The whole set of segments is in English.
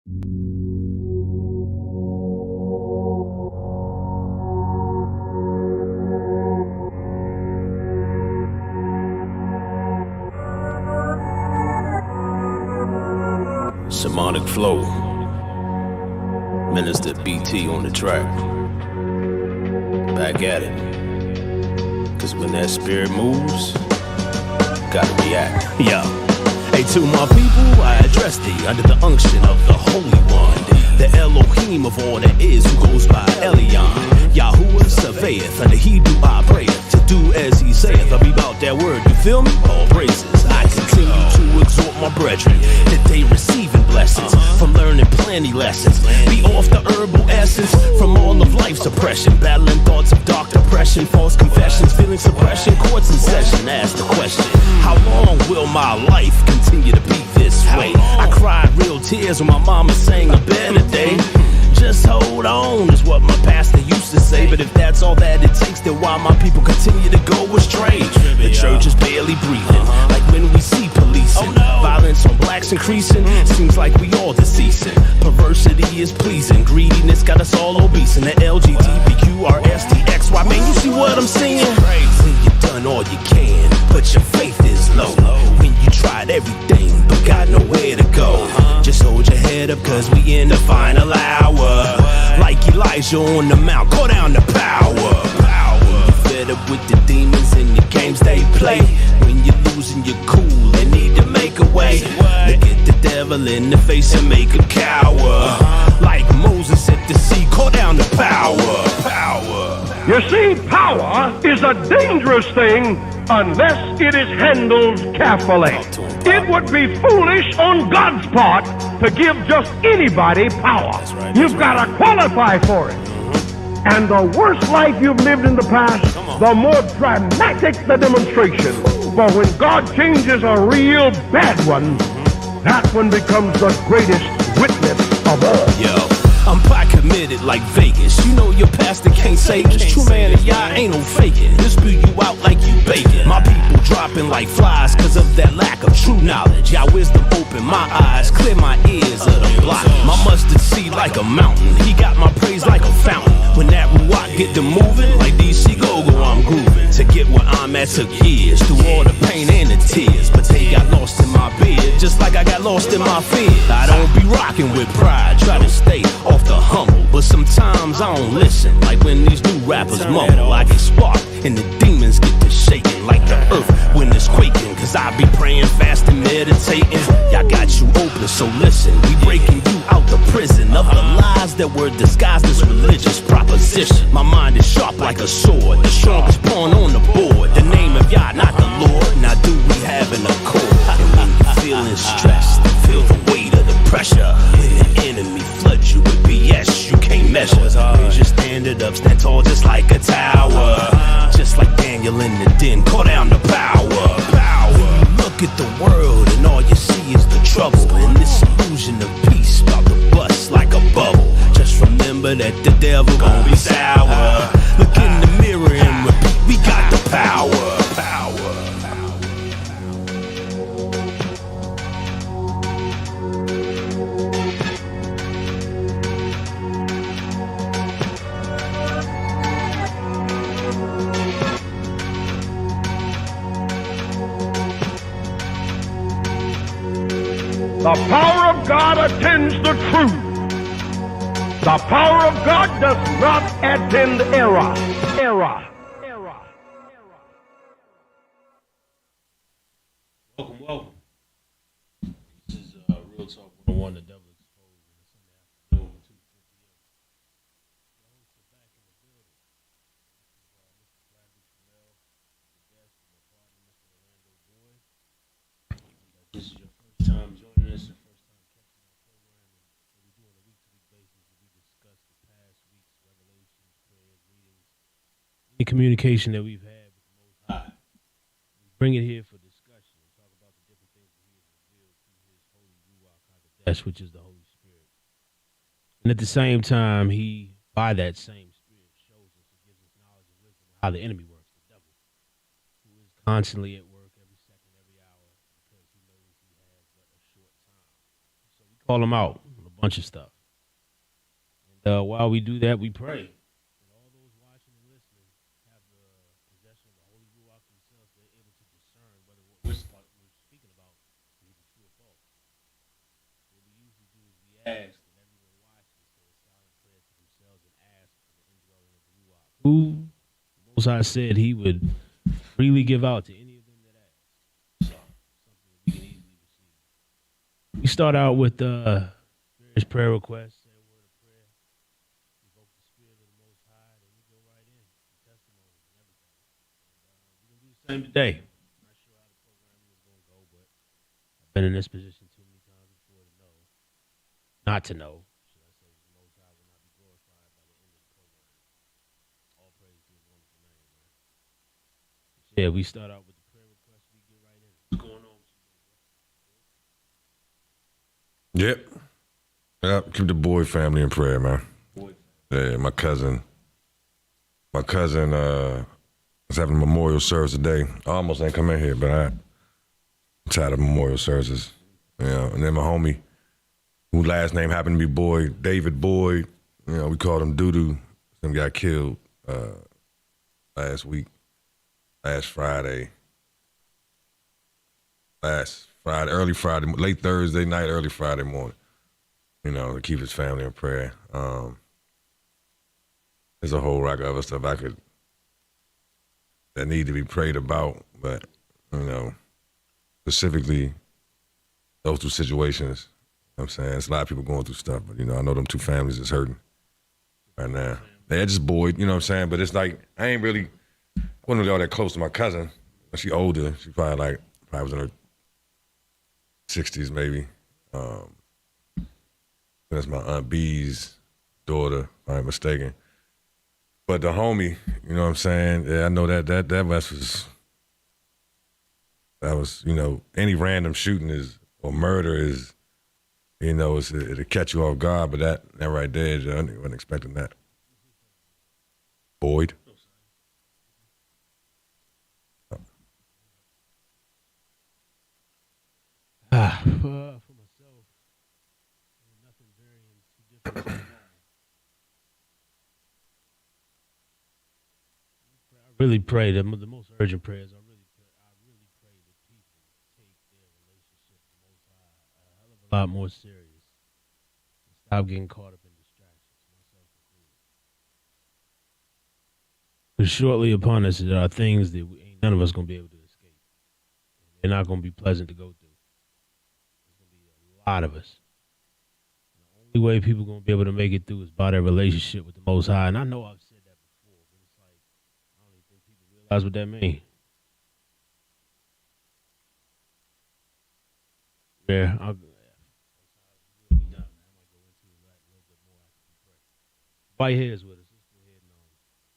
Shamanic flow. Minister BT on the track. Back at it. Cause when that spirit moves, gotta react. Yo. Hey, to my people, I address thee under the unction of the Holy One, the Elohim of all that is, who goes by Elion. Yahuwah surveyeth, under he do I prayeth, to do as he saith. I be about that word, you feel me? All praises. I continue to exhort my brethren that they receiving blessings from learning plenty lessons. Be off the herbal essence from all of life's oppression, battling thoughts of dark depression, false confessions, feeling suppression, courts in session. Ask the question, how long will my life continue to be this way? I cried real tears when my mama sang a better day. Just hold on is what my pastor used to say. But if that's all that it takes, then why my people continue to go astray? The church is barely breathing, like when we see policing. Violence on blacks increasing, seems like we all deceasing. Perversity is pleasing, greediness got us all obese. And the LGBTQRSTXY, man, you see what I'm saying? When you've done all you can, but your faith is low. When you tried everything, but got nowhere to go. Just hold your head up, cause we in the final hour. Like Elijah on the mount, call down the power. You fed up with the demons and the games they play. When you're losing your cool, they need to make a way. Look at the devil in the face and make him cower. Like Moses at the sea, call down the power. You see, power is a dangerous thing unless it is handled carefully. It would be foolish on God's part to give just anybody power. You've got to qualify for it. And the worse life you've lived in the past, the more dramatic the demonstration. But when God changes a real bad one, that one becomes the greatest witness of all. Yo. I'm pot committed like Vegas. You know your pastor can't say this. True man and y'all ain't no faking. He'll spew you out like you bacon. My people dropping like flies cause of that lack of true knowledge. Y'all wisdom open my eyes, clear my ears of the block. My mustard seed like a mountain. He got my praise like a fountain. When that rock get to moving, like DC Go-Go I'm grooving. To get where I'm at took years, through all the pain and the tears. But they got lost in my beard, just like I got lost in my fears. I don't be rocking with pride, try to stay off the humble, but sometimes I don't listen. Like when these new rappers mumble, I get sparked and the demons get to shaking like the earth when it's quaking. Cause I be praying, fasting, meditating. Y'all got you open, so listen. We breaking you out the prison of the lies that were disguised as religious proposition. My mind is sharp like a sword, the strongest pawn on the board. The name of Yah, not the Lord. Now do we have an accord? And when you feeling stressed, feel the weight of the pressure. When the enemy floods you with BS you can't measure. Raise your standard up, stand tall just like a tower. Just like Daniel in the den, call down the power. When you look at the world and all you see is the trouble, and this illusion of peace about to bust like a bubble. Just remember that the devil gon' be sour. Look in the mirror and repeat, we got the power. The power of God attends the truth. The power of God does not attend error. Welcome. This is Real Talk 101, the devil exposed. Sunday afternoon, 2:58. Back in the building. This is Mr. Landon Boyd. This is your first time joining us, your first time catching our program, and we do on a week-to-week basis. We discuss the past week's revelations, prayers, readings, any communication that we've had with the Most High. We bring it here for discussion and talk about the different things that He has revealed through His Holy Ruach HaKodesh, which is the Holy Spirit. And at the same time, He, by that same Spirit, shows us and gives us knowledge and wisdom of how the enemy works, the devil, who is constantly at work every second, every hour, because he knows he has but a short time. So we call him out on a bunch of stuff. And while we do that, we pray. And all those watching and listening have the possession of the Holy Ruach themselves. They're able to discern whether what we're speaking about is either true or false. What we usually do is we ask that everyone watching say a silent prayer to themselves and ask for the indwelling of the Ruach, who Most High said he would freely give out to any of them that ask. So, something that we can easily receive. We start out with various prayer requests. Same today. Not sure how the program is going to go, but I've been in this position too many times before to know. Not to know, should I say, the Most High will not be glorified by the end of the program. All praise to his wonderful name, man. But yeah, we start out with the prayer request. We get right in. What's going on with you, Yep. Yep. Keep the Boyd family in prayer, man. Boyd. Yeah, my cousin was having a memorial service today. I almost ain't come in here, but I'm tired of memorial services. You know, and then my homie, whose last name happened to be Boyd, David Boyd, you know, we called him Doo-Doo. Him got killed last Friday, early Friday, late Thursday night, early Friday morning, you know, to keep his family in prayer. There's a whole rack of other stuff that need to be prayed about, but, you know, specifically those two situations, you know what I'm saying? There's a lot of people going through stuff, but, you know, I know them two families is hurting right now. They're just Boyd, you know what I'm saying? But it's like, I wasn't really all that close to my cousin. She older. She probably was in her 60s maybe. That's my Aunt B's daughter, if I'm not mistaken. But the homie, you know what I'm saying? Yeah, I know that was, you know, any random shooting or murder is, you know, it'll catch you off guard, but that right there, I wasn't expecting that. Boyd. For myself, nothing varying too different. I really pray that the most urgent prayers. I really pray that people take their relationship with the Most High a hell of a lot more serious and stop getting caught up in distractions, myself included. Because shortly upon us, there are things that none of us gonna be able to escape. They're not gonna be pleasant to go through. There's gonna be a lot of us. The only way people gonna be able to make it through is by their relationship with the Most High. And I know I've said that before, but it's like I don't even think people realize what that means. Yeah, White hairs with us. Let's go ahead and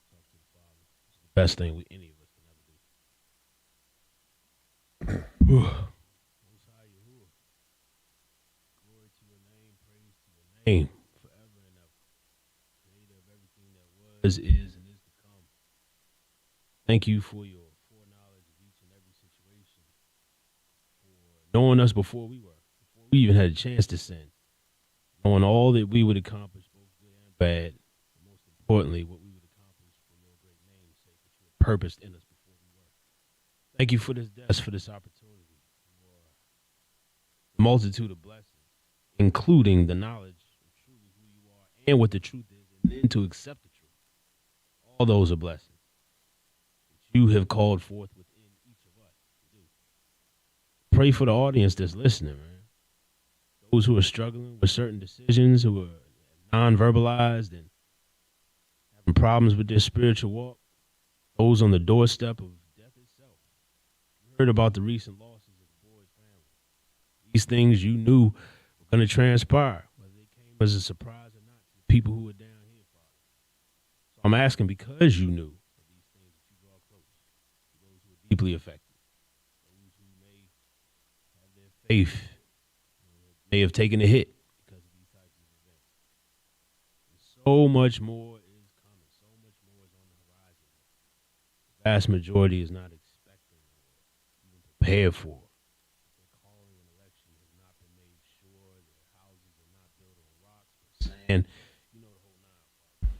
talk to the Father. It's the best thing any of us can ever do. Most High Yahuwah. Glory to your name, praise to your name, forever and ever. Creator of everything that was, is, and is to come. Thank you for your foreknowledge of each and every situation, for knowing us before we even had a chance to sin, knowing all that we would accomplish, both good and bad, and most importantly, what we would accomplish for your great name's sake, that you had purposed in us before we were. Thank you for this death, for this opportunity, for the multitude of blessings, including the knowledge of truly who you are and what the truth is, and then to accept the truth. All those are blessings that you have called forth within each of us to do. Pray for the audience that's listening, man. Those who are struggling with certain decisions, who are non-verbalized and having problems with their spiritual walk. Those on the doorstep of death itself. You heard about the recent losses of the Boyd family. These things you knew were going to transpire, whether they came as a surprise or not to the people who were down here, Father. So I'm asking, because you knew of these things, that you draw close to those who are deeply affected, those who may have their faith may have taken a hit because of these types of events. And so much more is coming. So much more is on the horizon. The vast majority is not expecting or even prepared for. Their calling and election has not been made sure. Their houses are not built on man. You know the whole nine.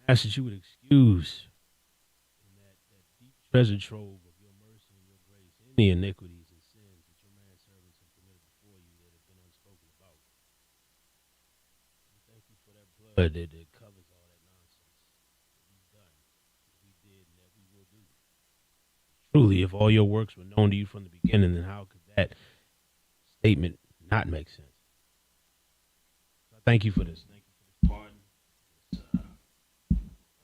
I ask that you would excuse in that deep treasure trove of your mercy and your grace any iniquities and sins that your manservants have committed before you that have been unspoken about. We thank you for that blood that covers all that nonsense that we've done, that we did, and that we will do. Truly, if all your works were known to you from the beginning, then how could that statement not make sense? So I thank you for this. Thank you for this pardon, this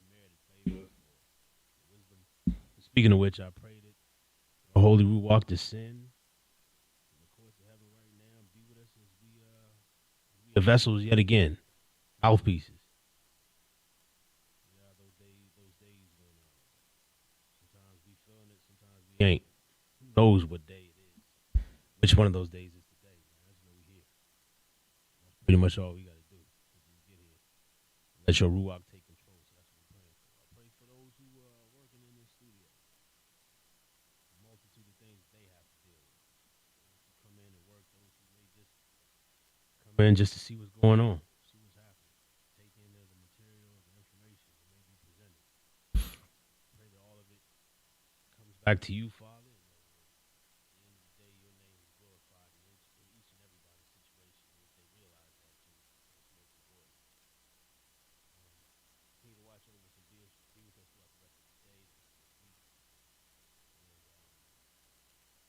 unmerited favor, for wisdom. And speaking of which, I pray that the Holy Ruach descend in the courts of heaven right now and be with us as we are vessels yet again, mouthpieces. Yeah, those days when sometimes we feeling it, sometimes we ain't. Who knows what day it is? Which one of those days is today? Man? I just know we here. That's pretty much all we got to do as we get here. Let your Ruach take control. So that's what we're praying for. I pray for those who are working in this studio. A multitude of things they have to deal with. Those who come in and work. Those who may just come in just to see what's going on, see what's happening, take in the material, the information that may be presented. Pray that all of it comes back to you, Father. And that at the end of the day, your name is glorified in each and everybody's situation. And if they realize that too, that's most important. Continue to watch over us and be with us throughout the rest of the day, the rest of this week. And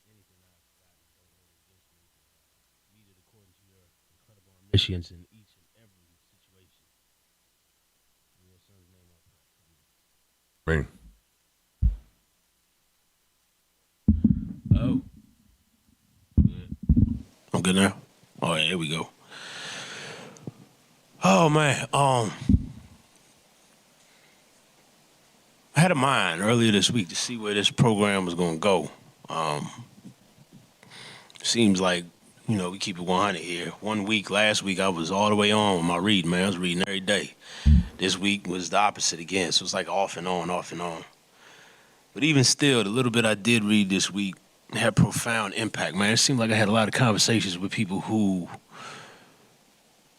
anything that I've forgotten, don't hold it against me, but meet it according to your incredible omniscience in each and every situation. In your son's name I pray. Amen. Man. Oh. Good. I'm good now? All right, here we go. Oh, man. I had a mind earlier this week to see where this program was going to go. Seems like, we keep it 100 here. Last week, I was all the way on with my reading, man. I was reading every day. This week was the opposite again, so it's like off and on, off and on. But even still, the little bit I did read this week had profound impact, man. It seemed like I had a lot of conversations with people who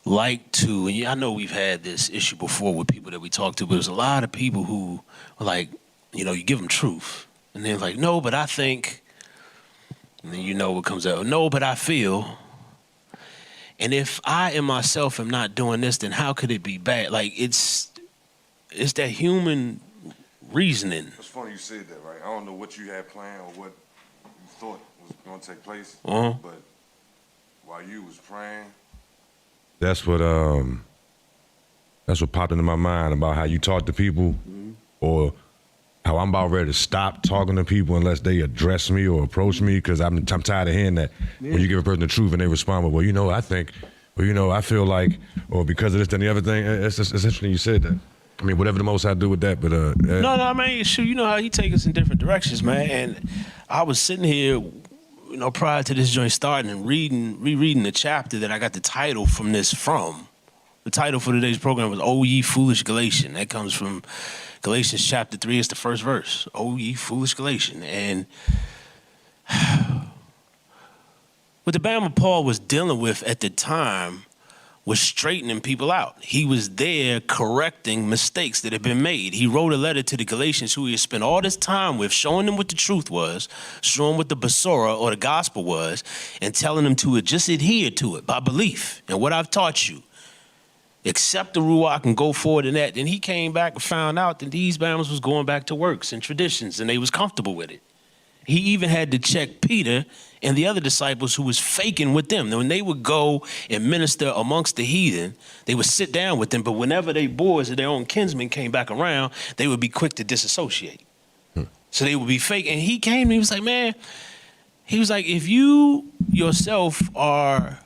like to, and I know we've had this issue before with people that we talk to, but there's a lot of people who are like, you give them truth. And they're like, no, but I think, and then what comes out, no, but I feel. And if I and myself am not doing this, then how could it be bad? Like, it's that human reasoning. It's funny you said that, right? I don't know what you had planned or what you thought was going to take place, but while you was praying, that's what popped into my mind about how you talk to people, or how I'm about ready to stop talking to people unless they address me or approach me, because I'm tired of hearing that. Yeah. When you give a person the truth and they respond with, well, I think, or I feel like, or because of this and the other thing. It's interesting you said that. I mean, whatever the most I do with that, but No, I mean, shoot, you know how he take us in different directions, man. And I was sitting here, prior to this joint starting and rereading the chapter that I got the title from this from. The title for today's program was "O Ye Foolish Galatian." That comes from Galatians chapter 3. It's the first verse. "O ye foolish Galatian." And what the Bama Paul was dealing with at the time was straightening people out. He was there correcting mistakes that had been made. He wrote a letter to the Galatians who he had spent all this time with, showing them what the truth was, showing what the Basora or the gospel was, and telling them to just adhere to it by belief and what I've taught you. Accept the Ruach and go forward in that. Then he came back and found out that these Bama's was going back to works and traditions, and they was comfortable with it. He even had to check Peter and the other disciples who was faking with them. When they would go and minister amongst the heathen, they would sit down with them, but whenever they boys or their own kinsmen came back around, they would be quick to disassociate. So they would be fake. And he came and he was like, man, if you yourself are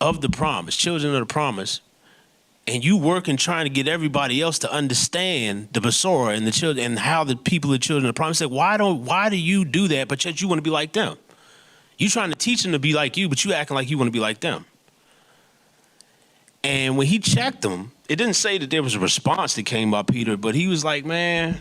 of the promise, children of the promise, and you working trying to get everybody else to understand the Basora and the children and how the people are children of the promise, said, why do you do that, but yet you want to be like them? You trying to teach them to be like you, but you acting like you want to be like them. And when he checked them, it didn't say that there was a response that came by Peter, but he was like, man,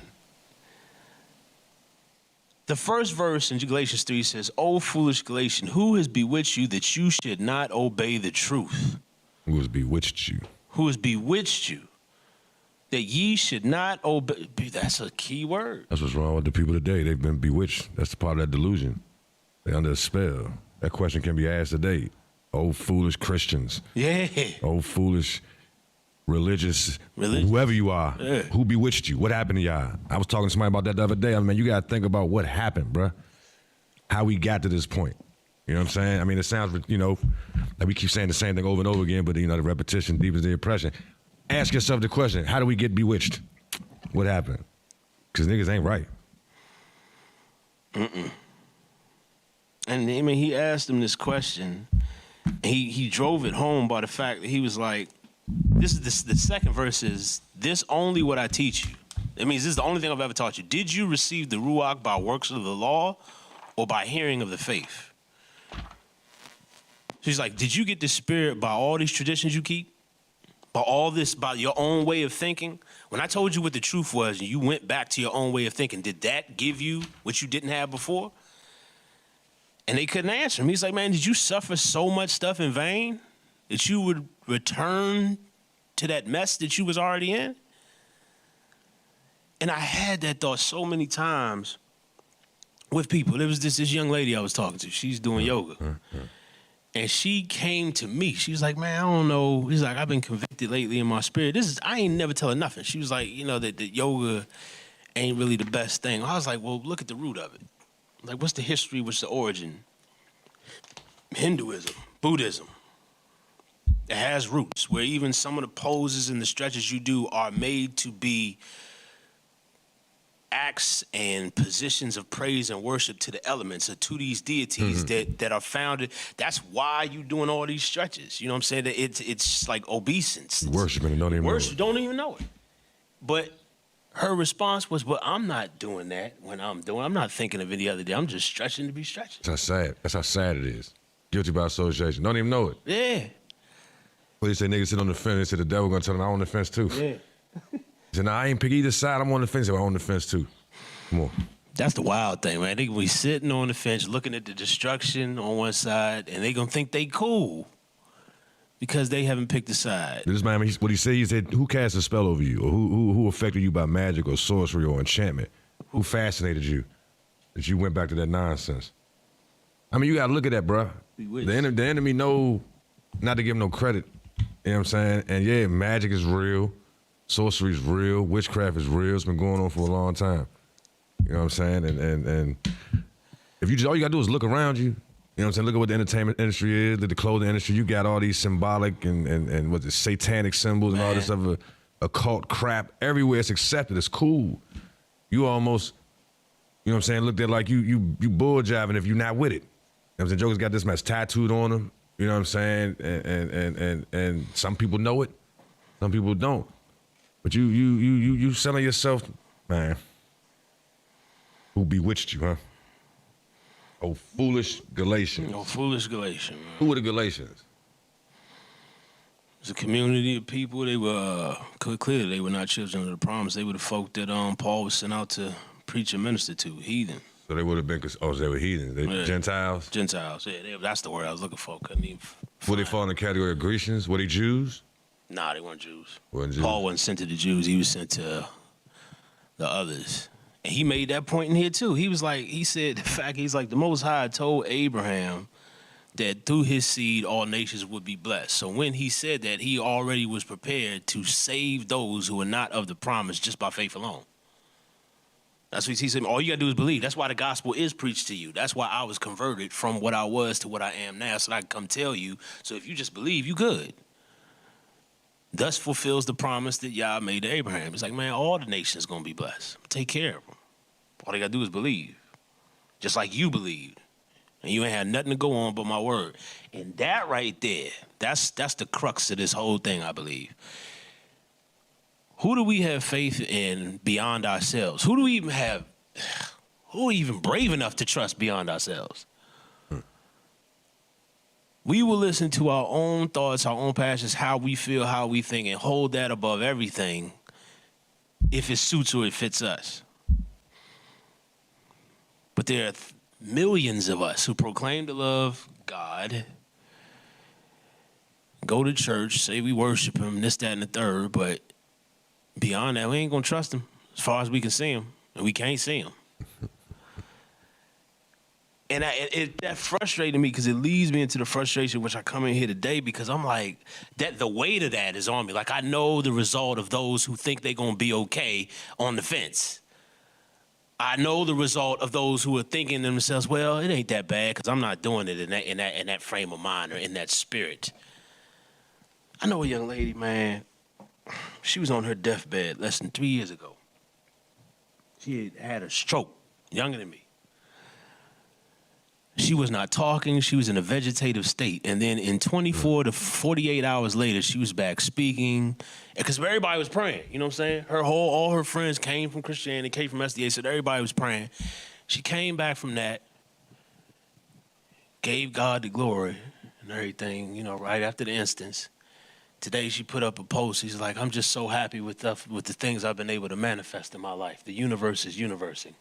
The first verse in Galatians 3 says, "O foolish Galatian, who has bewitched you that you should not obey the truth?" Who has bewitched you? Who has bewitched you that ye should not obey? That's a key word. That's what's wrong with the people today. They've been bewitched. That's part of that delusion. They're under a spell. That question can be asked today. Oh, foolish Christians. Yeah. Oh, foolish religious, whoever you are, who bewitched you? What happened to y'all? I was talking to somebody about that the other day. I mean, you got to think about what happened, bruh. How we got to this point. You know what I'm saying? I mean, it sounds, like we keep saying the same thing over and over again, but, the repetition deepens the impression. Ask yourself the question, how do we get bewitched? What happened? Because niggas ain't right. And I mean, he asked him this question. He drove it home by the fact that he was like, the second verse is, "This only what I teach you." It means this is the only thing I've ever taught you. Did you receive the Ruach by works of the law or by hearing of the faith? She's like, did you get the Spirit by all these traditions you keep? By all this, by your own way of thinking? When I told you what the truth was and you went back to your own way of thinking, did that give you what you didn't have before? And they couldn't answer him. He's like, man, did you suffer so much stuff in vain that you would return to that mess that you was already in? And I had that thought so many times with people. There was this young lady I was talking to. She's doing yoga. And she came to me. She was like, man, I don't know. She's like, I've been convicted lately in my spirit. I ain't never tell her nothing. She was like, that yoga ain't really the best thing. I was like, well, look at the root of it. Like, what's the history? What's the origin? Hinduism, Buddhism. It has roots where even some of the poses and the stretches you do are made to be acts and positions of praise and worship to the elements or to these deities that are founded. That's why you doing all these stretches. You know what I'm saying? That it's like obeisance. Worshiping and don't even know it. Don't even know it. But her response was, well, I'm not doing that when I'm not thinking of it the other day. I'm just stretching to be stretching. That's how sad. That's how sad it is. Guilty by association. Don't even know it. Yeah. Well, they say niggas sit on the fence. They say the devil gonna tell them I'm on the fence too. Yeah. He said, nah, I ain't pick either side. I'm on the fence. I'm on the fence too. Come on. That's the wild thing, man. I think we sitting on the fence looking at the destruction on one side, and they gonna think they cool because they haven't picked a side. This man, what he said, who cast a spell over you? Or who affected you by magic or sorcery or enchantment? Who fascinated you that you went back to that nonsense? I mean, you gotta look at that, bruh. The enemy know not to give him no credit. You know what I'm saying? And yeah, magic is real. Sorcery is real. Witchcraft is real. It's been going on for a long time. You know what I'm saying? And if you just, all you gotta do is look around you. You know what I'm saying? Look at what the entertainment industry is, the clothing industry. You got all these symbolic and what's it, satanic symbols and all this other occult crap. Everywhere it's accepted. It's cool. You almost, you know what I'm saying, looked at like you bull jiving if you're not with it. You know what I'm saying? Jokers got this mess tattooed on them. You know what I'm saying? And some people know it. Some people don't. But you selling yourself, man. Who bewitched you, huh? Oh, foolish Galatians. Oh, foolish Galatians, man. Who were the Galatians? It's a community of people. They were clearly they were not children of the promise. They were the folk that Paul was sent out to preach and minister to, heathen. So they would have been, they were heathens. They Gentiles? Gentiles, yeah. That's the word I was looking for. Couldn't even Would they fall in the category of Grecians? Were they Jews? Nah, they weren't Jews. Weren't Jews. Paul wasn't sent to the Jews. He was sent to the others. And he made that point in here too. He said, the fact he's like, the Most High told Abraham that through his seed all nations would be blessed. So when he said that, he already was prepared to save those who are not of the promise just by faith alone. That's what he said. All you got to do is believe. That's why the gospel is preached to you. That's why I was converted from what I was to what I am now, so that I can come tell you. So if you just believe, you good. Thus fulfills the promise that Yah made to Abraham. It's like, man, all the nations going to be blessed. Take care of them. All they got to do is believe. Just like you believed. And you ain't had nothing to go on but my word. And that right there, that's the crux of this whole thing, I believe. Who do we have faith in beyond ourselves? Who are even brave enough to trust beyond ourselves? We will listen to our own thoughts, our own passions, how we feel, how we think, and hold that above everything if it suits or it fits us. But there are millions of us who proclaim to love God, go to church, say we worship him, this, that, and the third, but beyond that, we ain't gonna trust him as far as we can see him, and we can't see him. And that frustrated me because it leads me into the frustration which I come in here today because I'm like, that the weight of that is on me. Like, I know the result of those who think they're going to be okay on the fence. I know the result of those who are thinking to themselves, well, it ain't that bad because I'm not doing it in that frame of mind or in that spirit. I know a young lady, man, she was on her deathbed less than 3 years ago. She had a stroke, younger than me. She was not talking. She was in a vegetative state. And then in 24 to 48 hours later, she was back speaking. Because everybody was praying. You know what I'm saying? All her friends came from Christianity, came from SDA, so everybody was praying. She came back from that, gave God the glory and everything, you know, right after the instance. Today she put up a post. She's like, I'm just so happy with the things I've been able to manifest in my life. The universe is universing.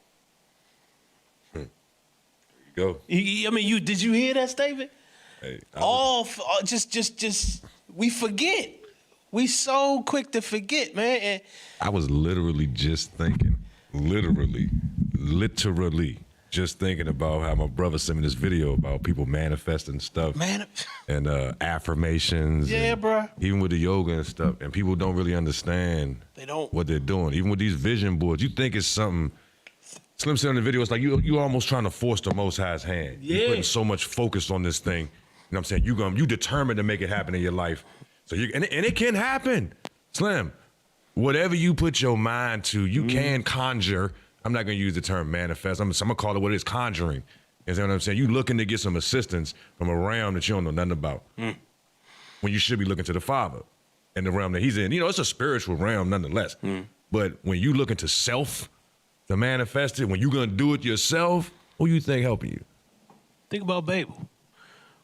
Go. I mean, did you hear that statement? Hey, just we forget. We so quick to forget, man. And I was literally just thinking, literally just thinking about how my brother sent me this video about people manifesting stuff, man, and affirmations. Yeah, and bro. Even with the yoga and stuff, and people don't really understand. They don't what they're doing. Even with these vision boards, you think it's something. Slim said in the video, it's like you almost trying to force the Most High's hand. Yeah. You're putting so much focus on this thing. You know what I'm saying? You determined to make it happen in your life. So and it can happen. Slim, whatever you put your mind to, you can conjure. I'm not gonna use the term manifest. I'm gonna call it what it is, conjuring. You know what I'm saying? You looking to get some assistance from a realm that you don't know nothing about. When you should be looking to the Father and the realm that he's in. You know, it's a spiritual realm nonetheless. But when you look into self, to manifest it, when you're going to do it yourself, who you think helping you? Think about Babel.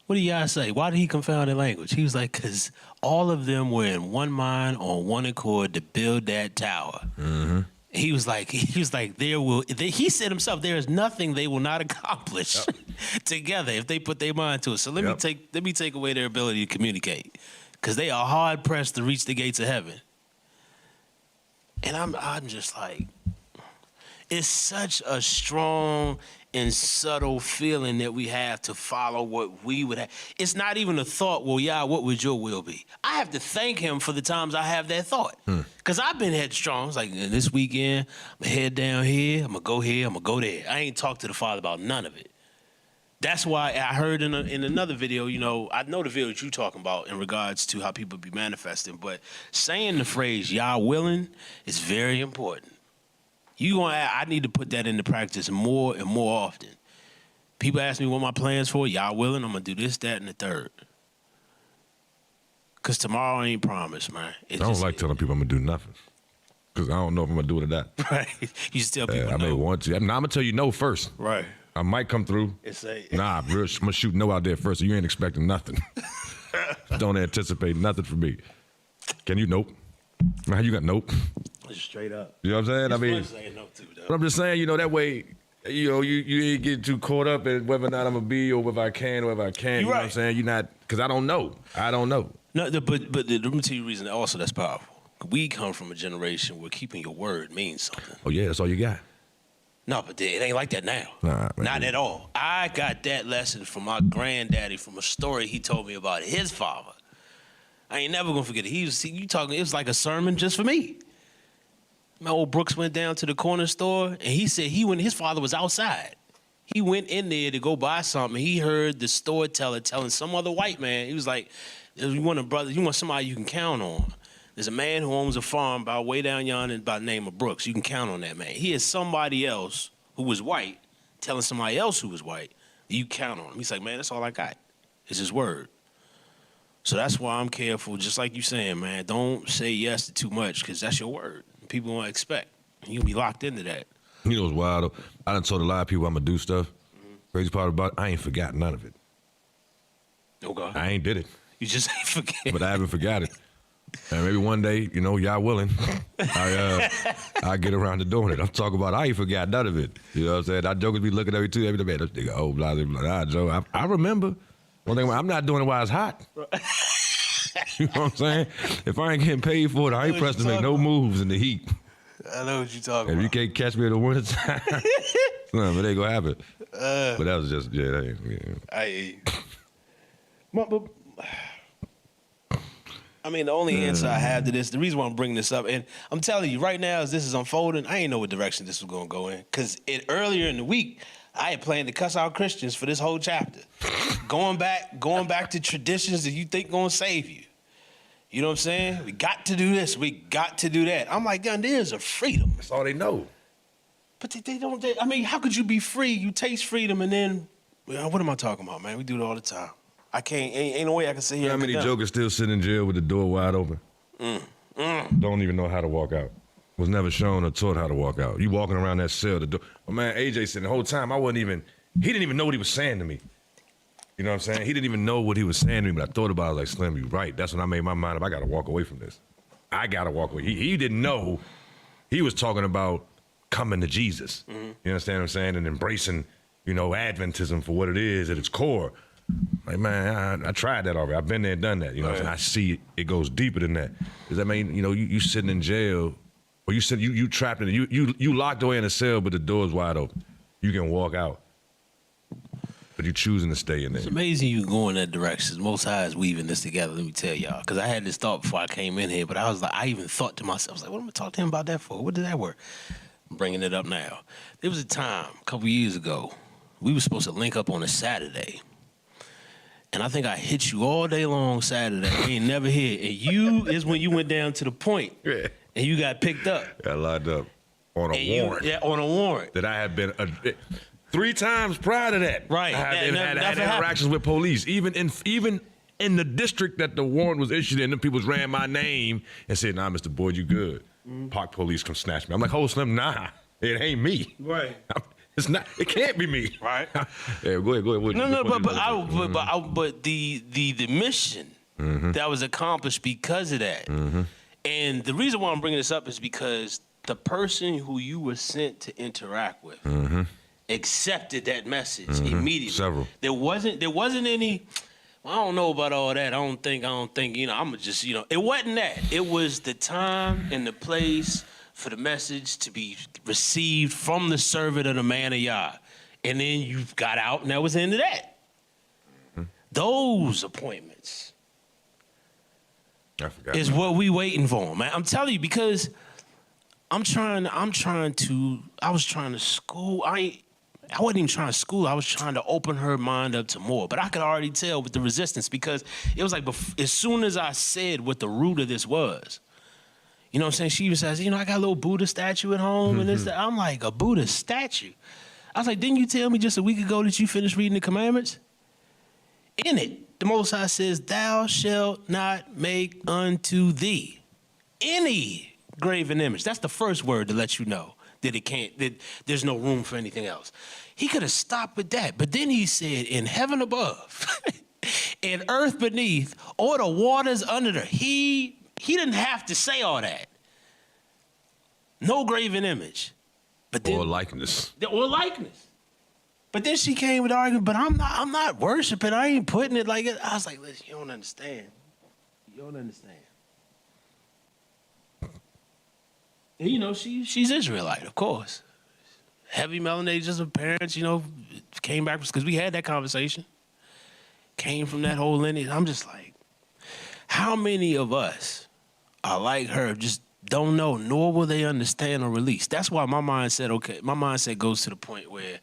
What did Yah say? Why did he confound their language? He was like, because all of them were in one mind, on one accord to build that tower. Mm-hmm. He was like, he said himself, there is nothing they will not accomplish together if they put their mind to it. So let me take away their ability to communicate, because they are hard pressed to reach the gates of heaven. And I'm just like, it's such a strong and subtle feeling that we have to follow what we would have. It's not even a thought, well, Yah, what would your will be? I have to thank him for the times I have that thought. Because I've been headstrong. It's like, this weekend, I'm going to head down here, I'm going to go here, I'm going to go there. I ain't talked to the Father about none of it. That's why I heard in another video, you know, I know the video that you're talking about in regards to how people be manifesting, but saying the phrase, Yah willing, is very important. I need to put that into practice more and more often. People ask me what my plans for. Y'all willing? I'm gonna do this, that, and the third. Cause tomorrow ain't promised, man. I don't like telling people I'm gonna do nothing, cause I don't know if I'm gonna do it or not. Right? You just tell people. I may want to. I'm gonna tell you no first. Right. I might come through. Nah, bro, I'm gonna shoot no out there first. So you ain't expecting nothing. Don't anticipate nothing from me. Can you? Nope. How you got nope? Just straight up. You know what I'm saying? It's I mean, saying no too, though. But I'm just saying, you know, that way, you know, you ain't get too caught up in whether or not I'm gonna be or whether I can or whether I can't. You know what I'm saying? You're not, because I don't know. No, but let me tell you a reason also that's powerful. We come from a generation where keeping your word means something. Oh yeah, that's all you got. No, but it ain't like that now. Nah, man. Not at all. I got that lesson from my granddaddy from a story he told me about his father. I ain't never gonna forget it. It was like a sermon just for me. My old Brooks went down to the corner store, and he said his father was outside. He went in there to go buy something. He heard the store teller telling some other white man. He was like, you want somebody you can count on. There's a man who owns a farm by way down yonder by the name of Brooks. You can count on that man. He is somebody else who was white telling somebody else who was white, you count on him. He's like, man, that's all I got. It's his word. So that's why I'm careful, just like you saying, man. Don't say yes to too much, because that's your word. People won't expect. You'll be locked into that. You know what's wild? I done told a lot of people I'm going to do stuff. Crazy part about it, I ain't forgot none of it. Okay. I ain't did it. You just ain't forget. But I haven't forgot it. And maybe one day, you know, y'all willing, I get around to doing it. I'm talking about I ain't forgot none of it. You know what I'm saying? I jokers be looking at me too every day. Man, this nigga old, blah, blah, blah. Nah, Joe, I remember. One thing, I'm not doing it while it's hot. You know what I'm saying? If I ain't getting paid for it, I ain't pressed to make no moves in the heat. I know what you're talking If about. you can't catch me in the winter time, no, but it ain't gonna happen. But that was just, yeah, that ain't, I mean, the only answer I have to this, the reason why I'm bringing this up, and I'm telling you right now as this is unfolding, I ain't know what direction this was going to go in. Because earlier in the week, I had planned to cuss out Christians for this whole chapter. going back to traditions that you think going to save you. You know what I'm saying? We got to do this. We got to do that. I'm like, damn, there's a freedom. that's all they know. But they don't, I mean, how could you be free? You taste freedom and then, what am I talking about, man? We do it all the time. I can't, ain't no way I can sit here. You know how many jokers still sitting in jail with the door wide open? Don't even know how to walk out. Was never shown or taught how to walk out. You walking around that cell, the door. My man AJ said the whole time he didn't even know what he was saying to me. You know what I'm saying? He didn't even know what he was saying to me, but I thought about it, I was like, Slim, you right. That's when I made my mind up. I got to walk away from this. I got to walk away. He didn't know. He was talking about coming to Jesus. You understand what I'm saying? And embracing, you know, Adventism for what it is at its core. Like, man, I tried that already. I've been there and done that. You know what I'm saying? I see it goes deeper than that. Does that mean, you know, you sitting in jail, or you trapped in it, you locked away in a cell, but the door's wide open. You can walk out. But you choosing to stay in there. It's amazing you go in that direction. Most High is weaving this together, let me tell y'all. Because I had this thought before I came in here, but I was like, I even thought to myself, I was like, what am I talking to him about that for? What did that work? I'm bringing it up now. There was a time, a couple years ago, we were supposed to link up on a Saturday. And I think I hit you all day long Saturday. You ain't never hit. And you is when you went down to the point. Yeah. And you got picked up. Got locked up on a warrant. On a warrant. That I had been 3 times prior to that. Right. I had Nothing interactions with police. Even in the district that the warrant was issued in, them people ran my name and said, nah, Mr. Boyd, you good. Park police come snatch me. I'm like, hold Slim, nah, it ain't me. Right. It's not. It can't be me. Right. Yeah, go ahead. But the mission that was accomplished because of that. And the reason why I'm bringing this up is because the person who you were sent to interact with accepted that message immediately. Several. There wasn't any. Well, I don't know about all that. I don't think. You know, I'm just. You know, it wasn't that. It was the time and the place for the message to be received from the servant of the man of Yah. And then you got out, and that was the end of that. Those appointments I forgot. is what we waiting for, man. I'm telling you, because I was trying to school. I wasn't even trying to school. I was trying to open her mind up to more. But I could already tell with the resistance, because it was like as soon as I said what the root of this was, you know what I'm saying? She even says, you know, I got a little Buddha statue at home and this, that. I'm like, a Buddha statue? I was like, didn't you tell me just a week ago that you finished reading the commandments? In it, the Most High says, thou shalt not make unto thee any graven image. That's the first word to let you know that that there's no room for anything else. He could have stopped with that, but then he said, in heaven above, in earth beneath, or the waters under there. He didn't have to say all that. No graven image. But then, or likeness. But then she came with the argument, but I'm not worshiping. I ain't putting it like it. I was like, listen, you don't understand. You don't understand. And, you know, she's Israelite, of course. Heavy melanated, just her parents, you know, came back because we had that conversation. Came from that whole lineage. I'm just like, how many of us are like her, just don't know, nor will they understand or release? That's why my mindset goes to the point where,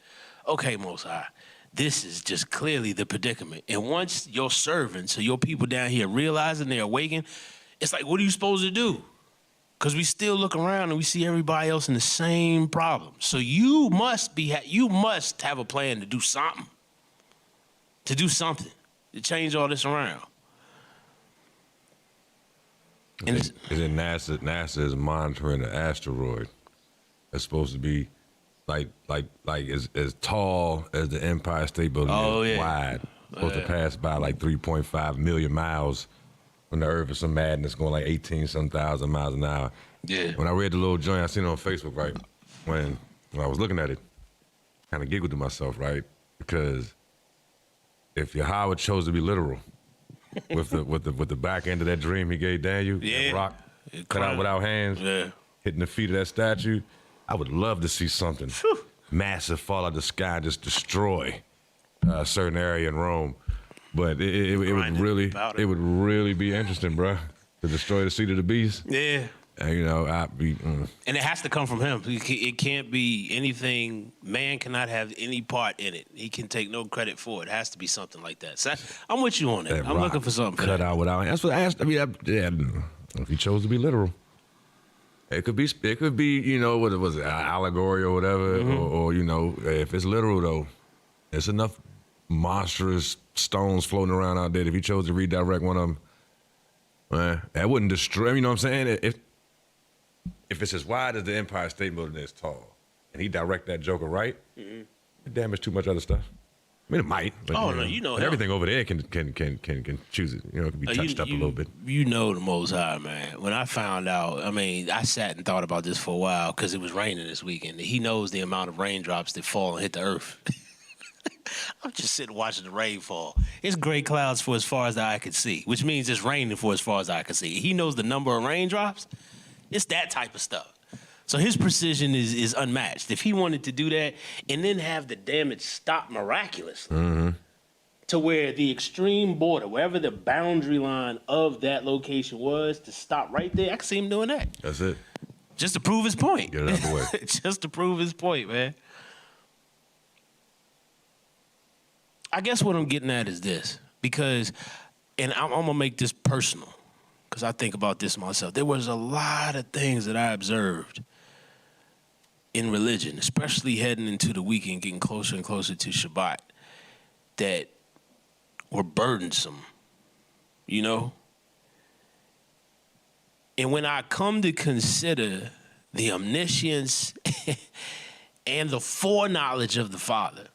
okay, Most High, this is just clearly the predicament. And once your servants or your people down here realizing they're awakened, it's like, what are you supposed to do? Because we still look around and we see everybody else in the same problem. So you must have a plan to do something. To change all this around. Is it NASA? NASA is monitoring an asteroid that's supposed to be like as tall as the Empire State Building is wide. Supposed to pass by like 3.5 million miles. on the earth is some madness going like 18-some thousand miles an hour. Yeah. When I read the little joint, I seen it on Facebook, right? When I was looking at it, kind of giggled to myself, right? Because if Yahweh chose to be literal with the back end of that dream he gave Daniel, that rock cut out without hands, hitting the feet of that statue, I would love to see something massive fall out of the sky and just destroy a certain area in Rome. But it would really be interesting, bro, to destroy the seed of the beast. Yeah. And, you know, and it has to come from him. It can't be anything. Man cannot have any part in it. He can take no credit for it. It has to be something like that. So I'm with you on that. I'm looking for something cut out without. That's what I asked. I mean, if he chose to be literal, it could be. You know, what was it, allegory or whatever, or you know, if it's literal though, there's enough monstrous stones floating around out there. If he chose to redirect one of them, man, that wouldn't destroy. You know what I'm saying? If it's as wide as the Empire State Building is tall, and he direct that joker right, it damage too much other stuff. I mean, it might. But, but everything over there can choose it. You know, it can be touched up a little bit. You know the Most High, man. When I found out, I mean, I sat and thought about this for a while because it was raining this weekend. He knows the amount of raindrops that fall and hit the earth. I'm just sitting watching the rain fall. It's gray clouds for as far as the eye could see, which means it's raining for as far as I could see. He knows the number of raindrops. It's that type of stuff. So his precision is unmatched. If he wanted to do that and then have the damage stop miraculously to where the extreme border, wherever the boundary line of that location was, to stop right there, I could see him doing that. That's it. Just to prove his point. Get it out the way. Just to prove his point, man. I guess what I'm getting at is this, because, and I'm going to make this personal, because I think about this myself. There was a lot of things that I observed in religion, especially heading into the weekend, getting closer and closer to Shabbat, that were burdensome, you know? And when I come to consider the omniscience and the foreknowledge of the Father,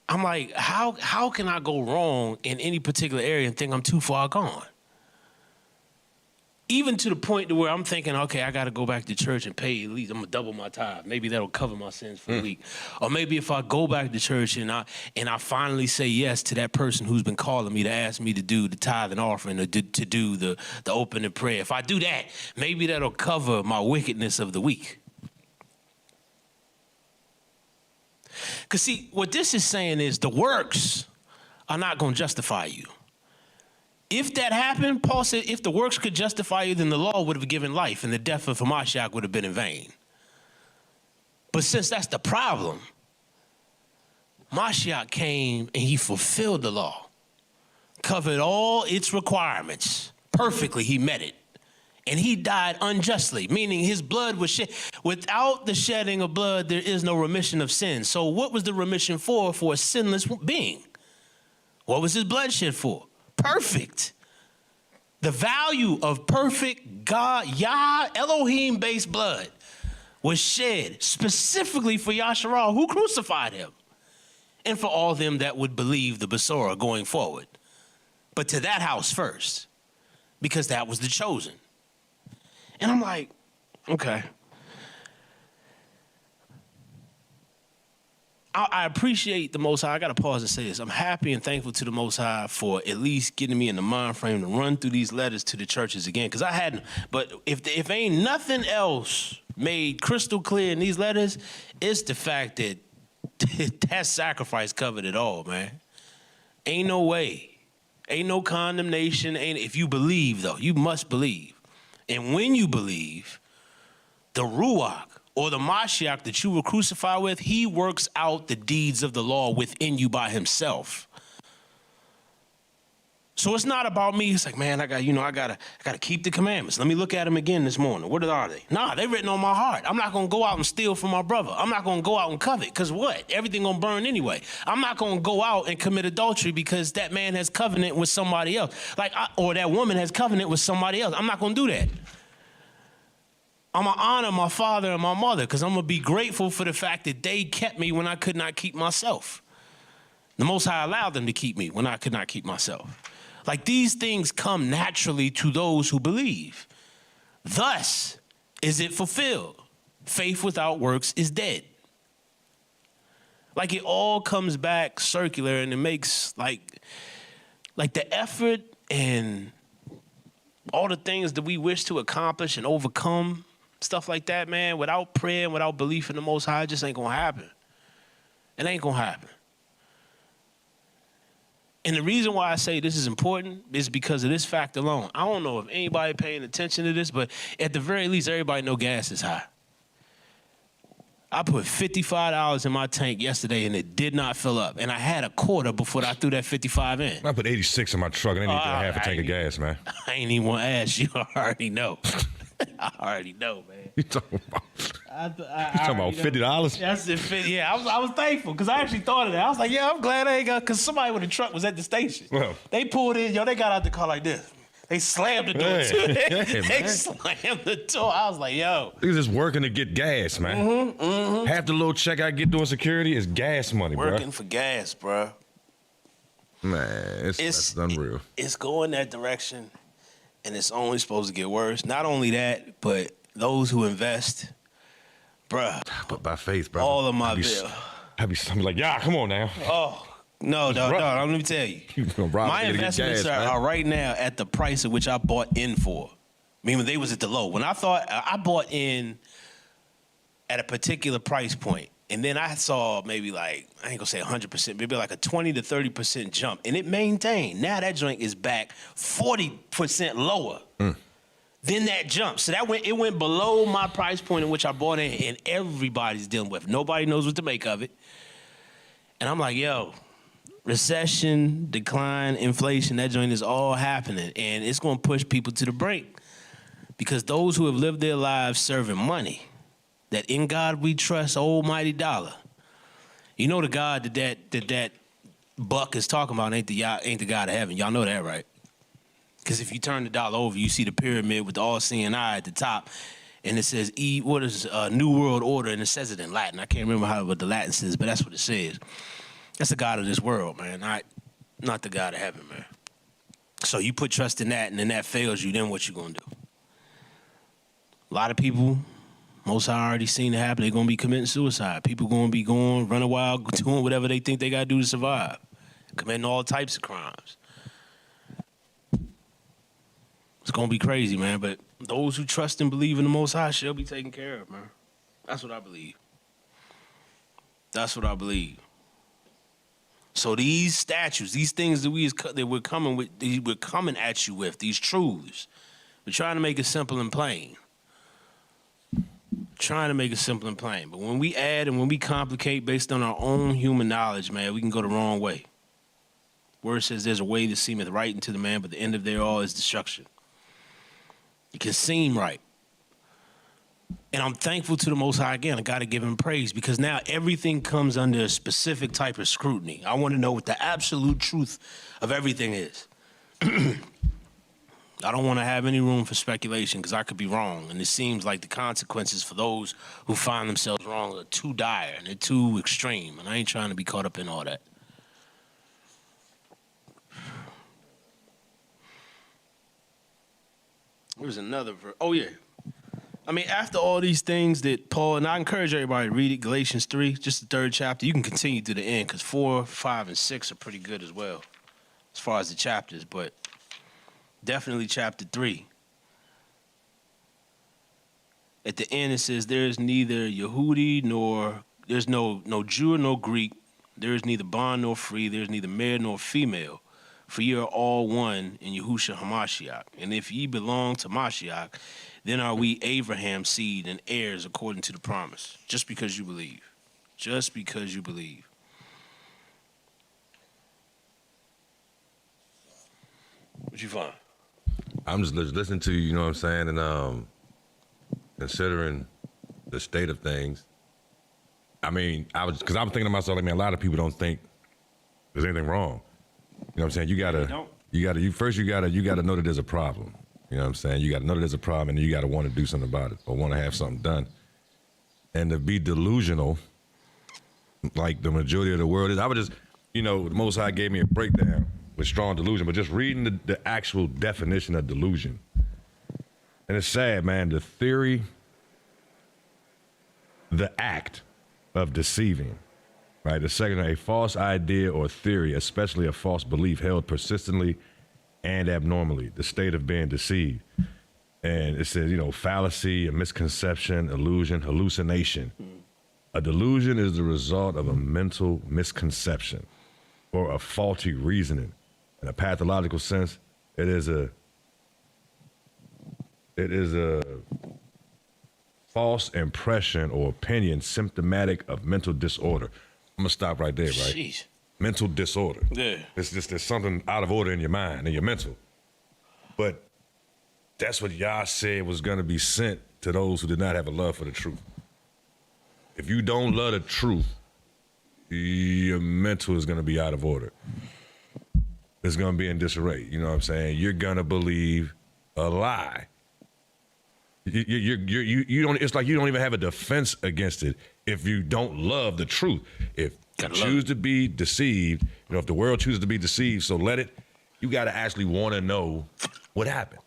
I'm like, how can I go wrong in any particular area and think I'm too far gone? Even to the point to where I'm thinking, okay, I got to go back to church and pay at least, I'm going to double my tithe. Maybe that'll cover my sins for a week. Or maybe if I go back to church and I finally say yes to that person who's been calling me to ask me to do the tithe and offering, or to do the opening prayer. If I do that, maybe that'll cover my wickedness of the week. Because see, what this is saying is the works are not going to justify you. If that happened, Paul said, if the works could justify you, then the law would have given life and the death of Hamashiach would have been in vain. But since that's the problem, Mashiach came and he fulfilled the law, covered all its requirements. Perfectly, he met it. And he died unjustly, meaning his blood was shed. Without the shedding of blood, there is no remission of sin. So what was the remission for a sinless being? What was his blood shed for? Perfect. The value of perfect God, Yah, Elohim-based blood was shed specifically for Yasharal, who crucified him, and for all them that would believe the Besorah going forward. But to that house first, because that was the chosen. And I'm like, okay. I appreciate the Most High. I got to pause and say this. I'm happy and thankful to the Most High for at least getting me in the mind frame to run through these letters to the churches again, because I hadn't. But if ain't nothing else made crystal clear in these letters, it's the fact that that sacrifice covered it all, man. Ain't no way. Ain't no condemnation. If you believe, though, you must believe. And when you believe, the Ruach, or the Mashiach that you were crucified with, he works out the deeds of the law within you by himself. So it's not about me. It's like, man, I gotta keep the commandments. Let me look at them again this morning. What are they? Nah, they're written on my heart. I'm not gonna go out and steal from my brother. I'm not gonna go out and covet, because what? Everything gonna burn anyway. I'm not gonna go out and commit adultery because that man has covenant with somebody else. Or that woman has covenant with somebody else. I'm not gonna do that. I'm going to honor my father and my mother, because I'm going to be grateful for the fact that they kept me when I could not keep myself. The Most High allowed them to keep me when I could not keep myself. Like, these things come naturally to those who believe. Thus is it fulfilled. Faith without works is dead. Like, it all comes back circular, and it makes like the effort and all the things that we wish to accomplish and overcome, stuff like that, man, without prayer and without belief in the Most High, it just ain't gonna happen. It ain't gonna happen. And the reason why I say this is important is because of this fact alone. I don't know if anybody paying attention to this, but at the very least, everybody know gas is high. I put $55 in my tank yesterday, and it did not fill up. And I had a quarter before I threw that 55 in. I put 86 in my truck, and I need half a tank of gas, man. I ain't even want to ask you. I already know. I already know, man. You talking about? $50? That's it. Yeah, I was thankful because I actually thought of that. I was like, yeah, I'm glad I ain't got, because somebody with a truck was at the station. Well, they pulled in, they got out the car like this. They slammed the door too. They slammed the door. I was like, yo. Niggas just working to get gas, man. Half the little check I get doing security is gas money, bro. Working for gas, bro. Man, that's unreal. It's going that direction, and it's only supposed to get worse. Not only that, but those who invest, bruh. But by faith, bro. All of my bills. I'm like, yeah, come on now. Oh. No, let me tell you. My investments are right now at the price at which I bought in for. Meaning they was at the low. When I thought I bought in at a particular price point, and then I saw maybe like, I ain't gonna say 100%, maybe like a 20 to 30% jump, and it maintained. Now that joint is back 40% lower than that jump. So it went below my price point in which I bought in, and everybody's dealing with it. Nobody knows what to make of it. And I'm like, yo, recession, decline, inflation, that joint is all happening. And it's going to push people to the brink. Because those who have lived their lives serving money, that in God we trust, almighty dollar. You know the God that buck is talking about ain't the God of heaven. Y'all know that, right? Because if you turn the dollar over, you see the pyramid with the all-seeing eye at the top. And it says, what is New World Order? And it says it in Latin. I can't remember what the Latin says, but that's what it says. That's the God of this world, man, not the God of heaven, man. So you put trust in that, and then that fails you, then what you gonna do? A lot of people, most I already seen it happen, they're gonna be committing suicide. People gonna be running wild, doing whatever they think they gotta do to survive, committing all types of crimes. It's gonna be crazy, man, but those who trust and believe in the Most High shall be taken care of, man. That's what I believe. That's what I believe. So these statues, these things that we're coming at you with, these truths, we're trying to make it simple and plain. But when we add and when we complicate based on our own human knowledge, man, we can go the wrong way. Word says there's a way that seemeth right unto the man, but the end of thereof is destruction. It can seem right. And I'm thankful to the Most High again. I got to give him praise because now everything comes under a specific type of scrutiny. I want to know what the absolute truth of everything is. I don't want to have any room for speculation because I could be wrong. And it seems like the consequences for those who find themselves wrong are too dire and they're too extreme. And I ain't trying to be caught up in all that. There's another verse. Oh, yeah. I mean, after all these things that Paul, and I encourage everybody to read it, Galatians 3, just the 3rd chapter. You can continue to the end because 4, 5, and 6 are pretty good as well as far as the chapters, but definitely chapter 3. At the end, it says, there is neither Yehudi there's no Jew nor Greek. There is neither bond nor free. There is neither male nor female. For ye are all one in Yahushua HaMashiach. And if ye belong to Mashiach, then are we Abraham's seed and heirs according to the promise. Just because you believe. Just because you believe. What you find? I'm just listening to you, you know what I'm saying, and considering the state of things. I mean, because I'm thinking to myself, like, man, a lot of people don't think there's anything wrong. You know what I'm saying? You gotta know that there's a problem. You know what I'm saying? You gotta know that there's a problem, and you gotta want to do something about it or want to have something done. And to be delusional, like the majority of the world is, the Most High gave me a breakdown with strong delusion, but just reading the actual definition of delusion. And it's sad, man. The theory, the act of deceiving, right? The second, a false idea or theory, especially a false belief held persistently and abnormally, the state of being deceived. And it says, fallacy, a misconception, illusion, hallucination. A delusion is the result of a mental misconception or a faulty reasoning. In a pathological sense, it is a false impression or opinion symptomatic of mental disorder. I'm gonna stop right there, right? Jeez. Mental disorder. Yeah. It's just there's something out of order in your mind and your mental. But that's what Yah said was gonna be sent to those who did not have a love for the truth. If you don't love the truth, your mental is gonna be out of order. It's gonna be in disarray. You know what I'm saying? You're gonna believe a lie. You don't. It's like you don't even have a defense against it if you don't love the truth. If you choose to be deceived, if the world chooses to be deceived, so let it. You got to actually want to know what happened.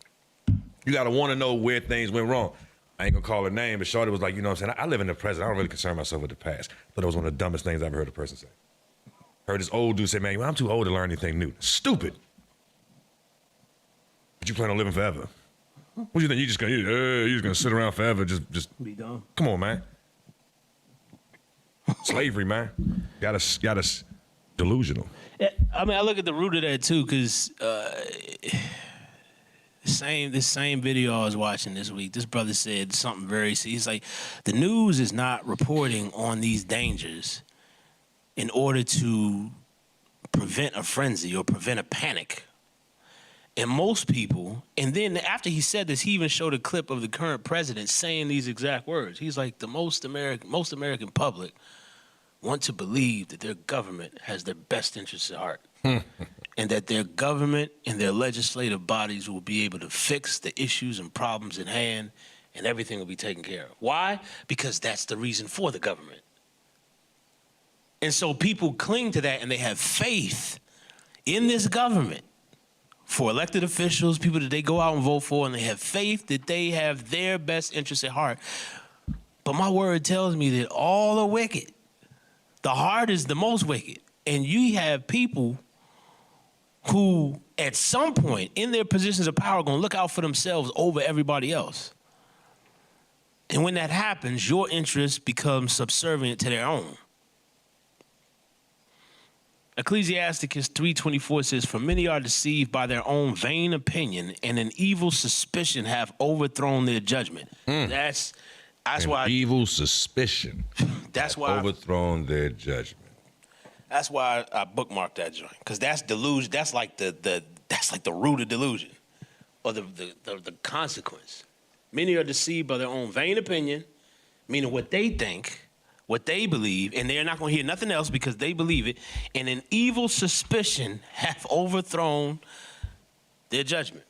You got to want to know where things went wrong. I ain't gonna call her name, but Shorty was like, you know what I'm saying? I live in the present. I don't really concern myself with the past. But it was one of the dumbest things I ever heard a person say. Heard this old dude say, man, I'm too old to learn anything new. Stupid. But you plan on living forever. What do you think? You're just gonna sit around forever? Just Be dumb. Come on, man. Slavery, man. Got us delusional. Yeah, I mean, I look at the root of that too, because this same video I was watching this week, this brother said something very. He's like, the news is not reporting on these dangers in order to prevent a frenzy or prevent a panic. And most people, and then after he said this, he even showed a clip of the current president saying these exact words. He's like, the most American public want to believe that their government has their best interests at heart. And that their government and their legislative bodies will be able to fix the issues and problems at hand, and everything will be taken care of. Why? Because that's the reason for the government. And so people cling to that, and they have faith in this government. For elected officials, people that they go out and vote for, and they have faith that they have their best interests at heart. But my word tells me that all are wicked. The heart is the most wicked. And you have people who, at some point in their positions of power, are going to look out for themselves over everybody else. And when that happens, your interests become subservient to their own. Ecclesiasticus 3:24 says, for many are deceived by their own vain opinion, and an evil suspicion have overthrown their judgment. That's why evil suspicion. That's why overthrown their judgment. That's why I bookmarked that joint, because that's delusion. That's like the root of delusion, or the consequence. Many are deceived by their own vain opinion, meaning what they think, what they believe, and they're not going to hear nothing else because they believe it, and an evil suspicion have overthrown their judgment.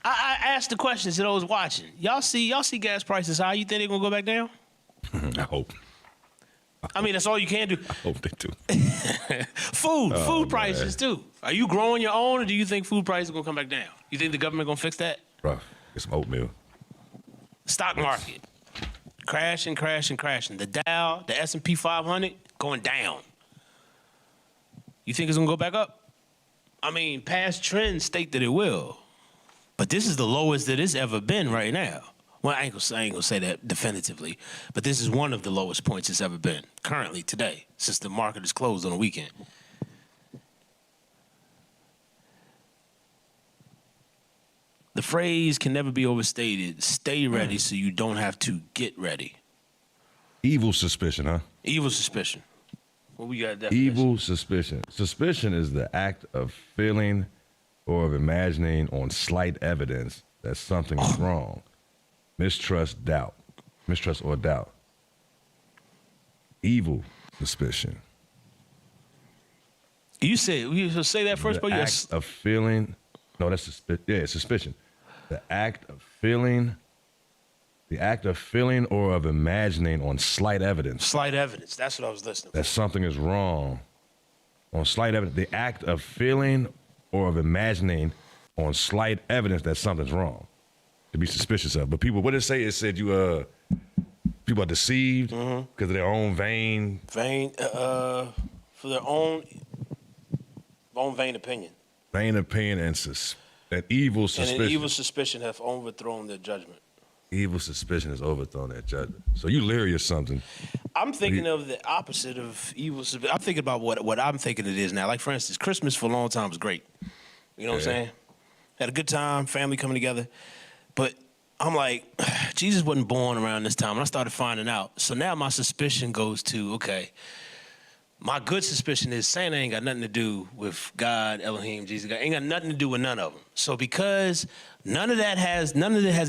I asked the questions to those watching. Y'all see gas prices high. You think they're going to go back down? I hope. I mean, that's all you can do. I hope they do. Food prices too. Are you growing your own, or do you think food prices are going to come back down? You think the government going to fix that? Bro, get some oatmeal. Stock market, crashing. The Dow, the S&P 500, going down. You think it's gonna go back up? I mean, past trends state that it will, but this is the lowest that it's ever been right now. Well, I ain't gonna say that definitively, but this is one of the lowest points it's ever been currently today, since the market is closed on the weekend. The phrase can never be overstated. Stay ready so you don't have to get ready. Evil suspicion, huh? Evil suspicion. What we got? Definition? Evil suspicion. Suspicion is the act of feeling or of imagining on slight evidence that something is wrong. Mistrust or doubt. Evil suspicion. You say that first, the but act of feeling. No, that's suspicion. The act of feeling The act of feeling or of imagining on slight evidence Slight evidence. That's what I was listening that something is wrong. On slight evidence, the act of feeling or of imagining on slight evidence that something's wrong. To be suspicious of. But people, what did it say? It said people are deceived because of their own vain. for their own vain opinion. Vain opinion and that evil suspicion. And an evil suspicion have overthrown their judgment. Evil suspicion has overthrown that judgment. So you leery of something. I'm thinking of the opposite of evil suspicion. I'm thinking about what I'm thinking it is now. Like, for instance, Christmas for a long time was great. You know what I'm saying? Had a good time, family coming together. But I'm like, Jesus wasn't born around this time. And I started finding out. So now my suspicion goes to, okay, my good suspicion is Santa ain't got nothing to do with God, Elohim, Jesus. God ain't got nothing to do with none of them. So because none of it has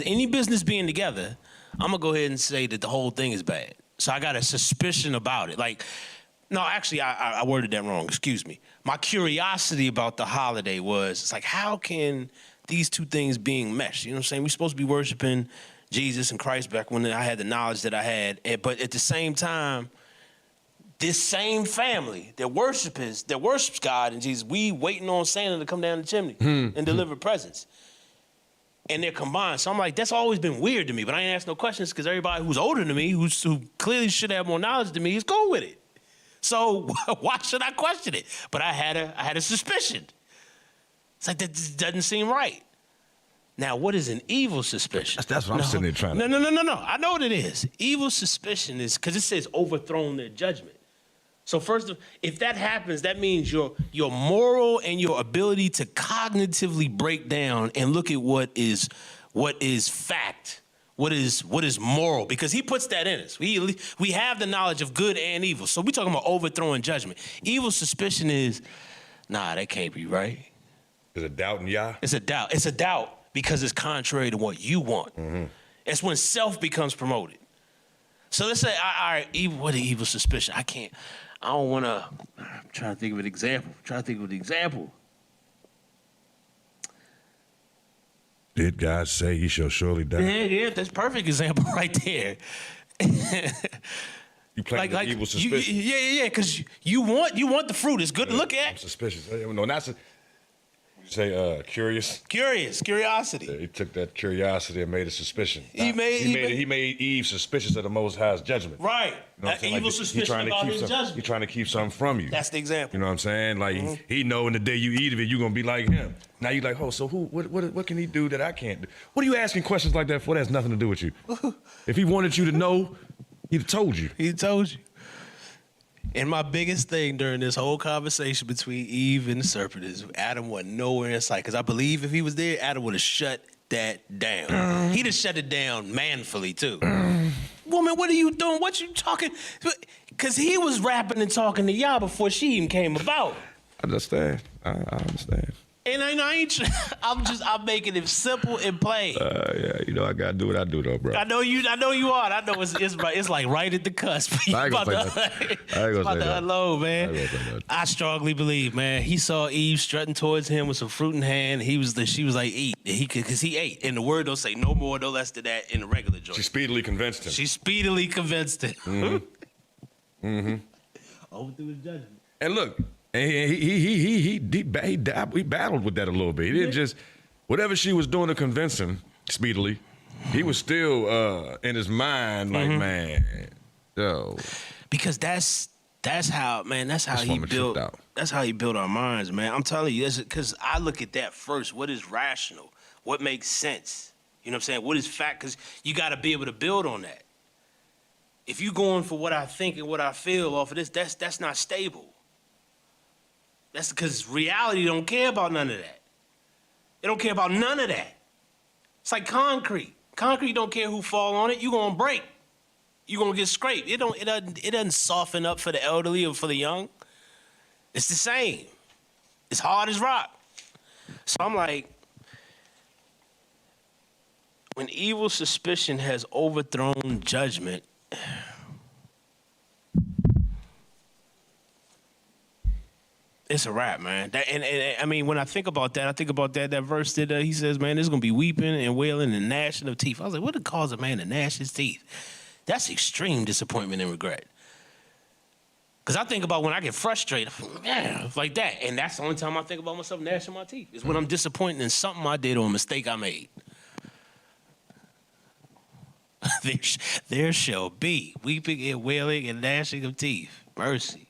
any business being together, I'm gonna go ahead and say that the whole thing is bad. So I got a suspicion about it. Like, no, actually, I worded that wrong. Excuse me. My curiosity about the holiday was, it's like, how can these two things being meshed? You know what I'm saying? We're supposed to be worshiping Jesus and Christ back when I had the knowledge that I had, but at the same time, this same family that worships God and Jesus, we waiting on Santa to come down the chimney and deliver presents. And they're combined. So I'm like, that's always been weird to me, but I ain't asked no questions because everybody who's older than me, who clearly should have more knowledge than me, is cool with it. So why should I question it? But I had a suspicion. It's like, that just doesn't seem right. Now, what is an evil suspicion? That's what I'm sitting there trying to. No. I know what it is. Evil suspicion is, because it says overthrown their judgment. So first, if that happens, that means your moral and your ability to cognitively break down and look at what is fact, what is moral, because he puts that in us. We have the knowledge of good and evil. So we're talking about overthrowing judgment. Evil suspicion is, nah, that can't be right. Is it doubt and Yah? It's a doubt. It's a doubt because it's contrary to what you want. Mm-hmm. It's when self becomes promoted. So let's say, all right, what is evil suspicion? I'm trying to think of an example. Did God say he shall surely die? Yeah, that's a perfect example right there. You planted like evil suspicion. Yeah, because you want the fruit. It's good to look at. I'm suspicious. No, not curiosity. Curiosity. He took that curiosity and made it suspicion. He made Eve suspicious of the Most High's judgment. Right. You know what Evil suspicion about his judgment. He's trying to keep something from you. That's the example. You know what I'm saying? Like he know in the day you eat of it, you're gonna be like him. Now you're like, oh, so what can he do that I can't do? What are you asking questions like that for? That has nothing to do with you. If he wanted you to know, he'd have told you. He told you. And my biggest thing during this whole conversation between Eve and the serpent is Adam wasn't nowhere in sight. Because I believe if he was there, Adam would have shut that down. He'd have shut it down manfully, too. Woman, what are you doing? What you talking? Because he was rapping and talking to Yah before she even came about. I understand. I understand. And I'm making it simple and plain. Yeah, I gotta do what I do though, bro. I know you are. I know it's like right at the cusp. I ain't gonna say that. Unload, man. I strongly believe, man. He saw Eve strutting towards him with some fruit in hand. She was like, eat. Because he ate. And the word don't say no more, no less than that in the regular joint. She speedily convinced him. Overthrew his judgment. And look, he battled with that a little bit. He didn't just, whatever she was doing to convince him speedily, he was still in his mind like, man, yo. Because that's how he built. That's how he built our minds, man. I'm telling you, because I look at that first. What is rational? What makes sense? You know what I'm saying? What is fact? Because you got to be able to build on that. If you're going for what I think and what I feel off of this, that's not stable. That's because reality don't care about none of that. It don't care about none of that. It's like concrete. Concrete don't care who fall on it. You gonna break. You gonna get scraped. It doesn't soften up for the elderly or for the young. It's the same. It's hard as rock. So I'm like, when evil suspicion has overthrown judgment, It's a wrap, man. And I mean, when I think about that, that verse that he says, man, there's going to be weeping and wailing and gnashing of teeth. I was like, what would cause a man to gnash his teeth? That's extreme disappointment and regret. Because I think about when I get frustrated, man, like that. And that's the only time I think about myself gnashing my teeth, is when I'm disappointed in something I did or a mistake I made. There shall be weeping and wailing and gnashing of teeth. Mercy.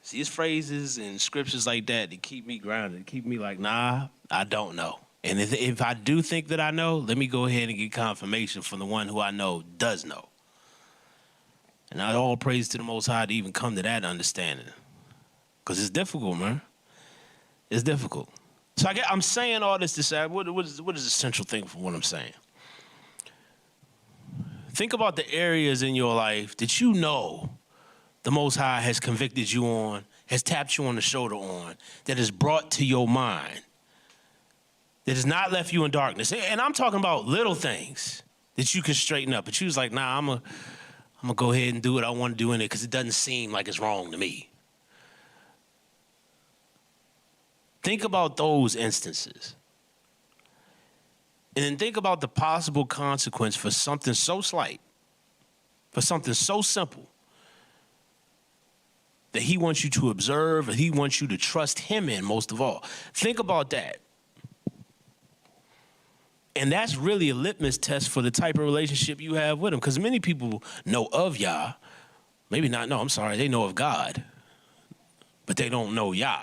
See, it's phrases and scriptures like that that keep me grounded, keep me like, nah, I don't know. And if I do think that I know, let me go ahead and get confirmation from the one who I know does know. And I all praise to the Most High to even come to that understanding. Because it's difficult, man. It's difficult. So I'm saying all this to say, what is the central thing for what I'm saying? Think about the areas in your life that you know the Most High has convicted you on, has tapped you on the shoulder on, that has brought to your mind, that has not left you in darkness. And I'm talking about little things that you can straighten up. But you was like, nah, I'm going to go ahead and do what I want to do in it because it doesn't seem like it's wrong to me. Think about those instances. And then think about the possible consequence for something so slight, for something so simple, that he wants you to observe and he wants you to trust him in most of all. Think about that. And that's really a litmus test for the type of relationship you have with him. Because many people know of Yah. Maybe not, no, I'm sorry. They know of God. But they don't know Yah.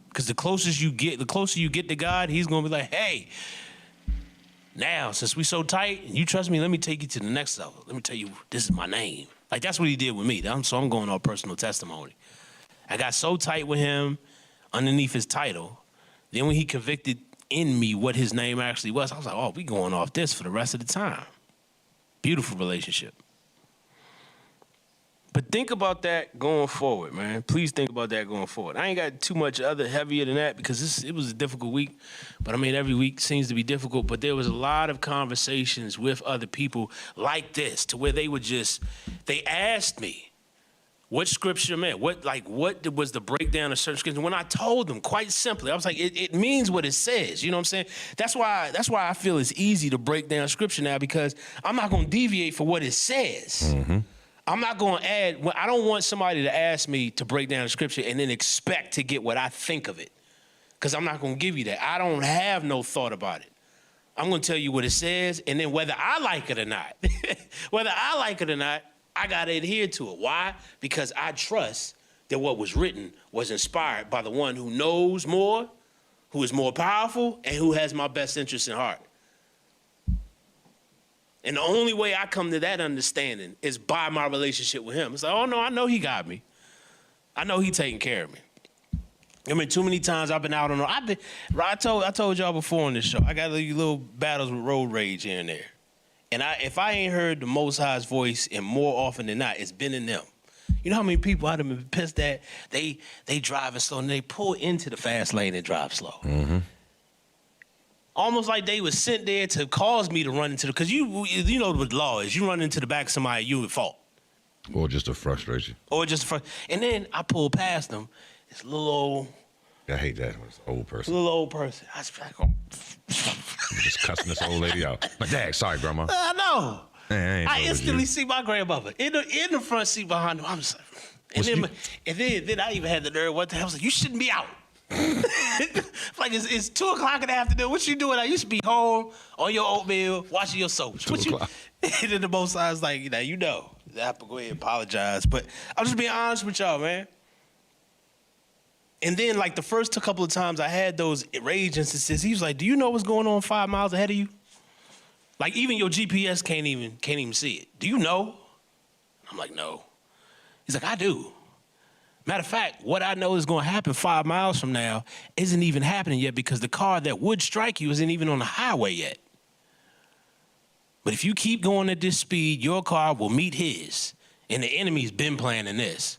Because the closer you get to God, he's going to be like, hey, now, since we so tight and you trust me, let me take you to the next level. Let me tell you, this is my name. Like, that's what he did with me. So I'm going on personal testimony. I got so tight with him underneath his title. Then when he convicted in me what his name actually was, I was like, oh, we going off this for the rest of the time. Beautiful relationship. But think about that going forward, man. Please think about that going forward. I ain't got too much other heavier than that because it was a difficult week. But I mean, every week seems to be difficult. But there was a lot of conversations with other people like this to where they asked me what scripture meant. What was the breakdown of certain scriptures? When I told them quite simply, I was like, it means what it says. You know what I'm saying? That's why I feel it's easy to break down scripture now because I'm not going to deviate for what it says. Mm-hmm. I'm not going to add. I don't want somebody to ask me to break down the scripture and then expect to get what I think of it, because I'm not going to give you that. I don't have no thought about it. I'm going to tell you what it says, and then whether I like it or not, I got to adhere to it. Why? Because I trust that what was written was inspired by the one who knows more, who is more powerful, and who has my best interest in heart. And the only way I come to that understanding is by my relationship with him. It's like, oh, no, I know he got me. I know he taking care of me. I mean, too many times I've been out on the... I told y'all before on this show, I got these little battles with road rage here and there. And if I ain't heard the Most High's voice, and more often than not, it's been in them. You know how many people I've been pissed at? They driving slow, and they pull into the fast lane and drive slow. Mm-hmm. Almost like they was sent there to cause me to run into because you know what the law is. You run into the back of somebody, you at fault. Or just a frustration. And then I pull past them. This little old... I hate that when it's an old person. Little old person. I was like, just cussing this old lady out. My dad, sorry, Grandma. I know. Man, I instantly see my grandmother in the front seat behind her. I'm just like... And then I even had the nerve. What the hell? I was like, you shouldn't be out. Like it's 2 o'clock in the afternoon. What you doing? I used to be home on your oatmeal, watching your soaps. 2 o'clock. And then the Most High's like, I have to go ahead and apologize. But I'm just being honest with y'all, man. And then like the first couple of times I had those rage instances, he was like, do you know what's going on 5 miles ahead of you? Like even your GPS can't even see it. Do you know? I'm like, no. He's like, I do. Matter of fact, what I know is going to happen 5 miles from now isn't even happening yet because the car that would strike you isn't even on the highway yet. But if you keep going at this speed, your car will meet his. And the enemy's been planning this.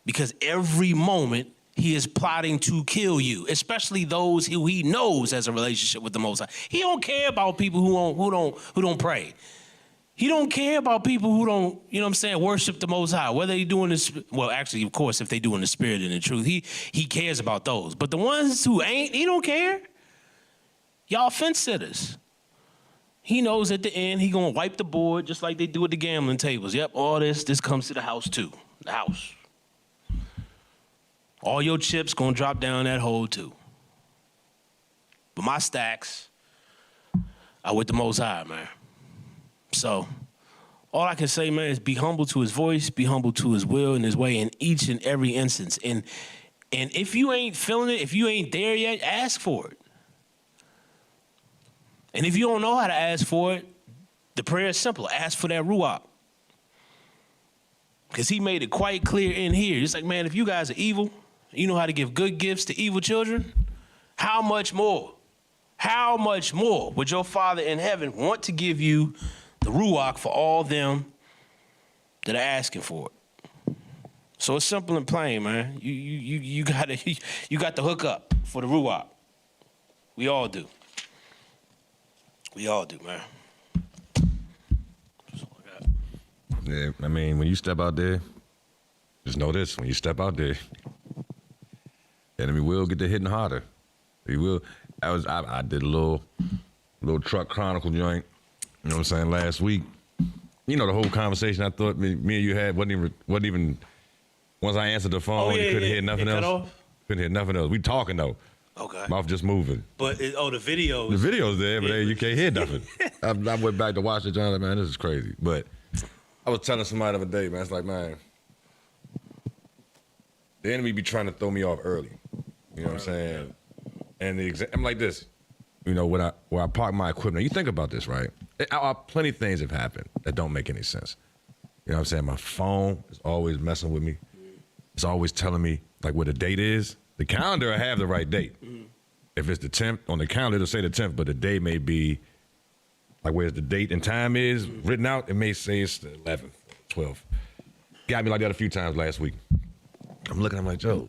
Because every moment he is plotting to kill you, especially those who he knows has a relationship with the Most High. He don't care about people who don't pray. He don't care about people who don't, you know what I'm saying, worship the Most High. Whether they doing this, well, actually, of course, if they do in the spirit and in truth, he cares about those. But the ones who ain't, he don't care. Y'all fence sitters. He knows at the end he gonna wipe the board just like they do at the gambling tables. Yep, all this comes to the house too. The house. All your chips gonna drop down that hole too. But my stacks are with the Most High, man. So, all I can say, man, is be humble to his voice, be humble to his will and his way in each and every instance. And if you ain't feeling it, if you ain't there yet, ask for it. And if you don't know how to ask for it, the prayer is simple. Ask for that ruach. Because he made it quite clear in here. It's like, man, if you guys are evil, you know how to give good gifts to evil children, how much more? How much more would your Father in heaven want to give you the ruach for all them that are asking for it? So it's simple and plain, man. You got the hook up for the ruach. We all do. We all do, man. That's all I got. Yeah, I mean, when you step out there, just know this: when you step out there, the enemy will get to hitting harder. He will. I did a little truck chronicle joint. You know what I'm saying? Last week, you know, the whole conversation I thought me and you had wasn't even. Once I answered the phone, you couldn't hear nothing else. Couldn't hear nothing else. We talking though. Okay. Mouth just moving. But the video. The video's there, but you can't hear nothing. I went back to watch the joint. Man, this is crazy. But I was telling somebody the other day, man. It's like, man, the enemy be trying to throw me off early. You know what I'm saying? And I'm like this. You know, where I park my equipment. You think about this, right? Plenty of things have happened that don't make any sense. You know what I'm saying? My phone is always messing with me. It's always telling me like where the date is. The calendar I have the right date. If it's the 10th, on the calendar it'll say the 10th, but the day may be like where the date and time is written out. It may say it's the 11th, 12th. Got me like that a few times last week. I'm looking, I'm like, Joe,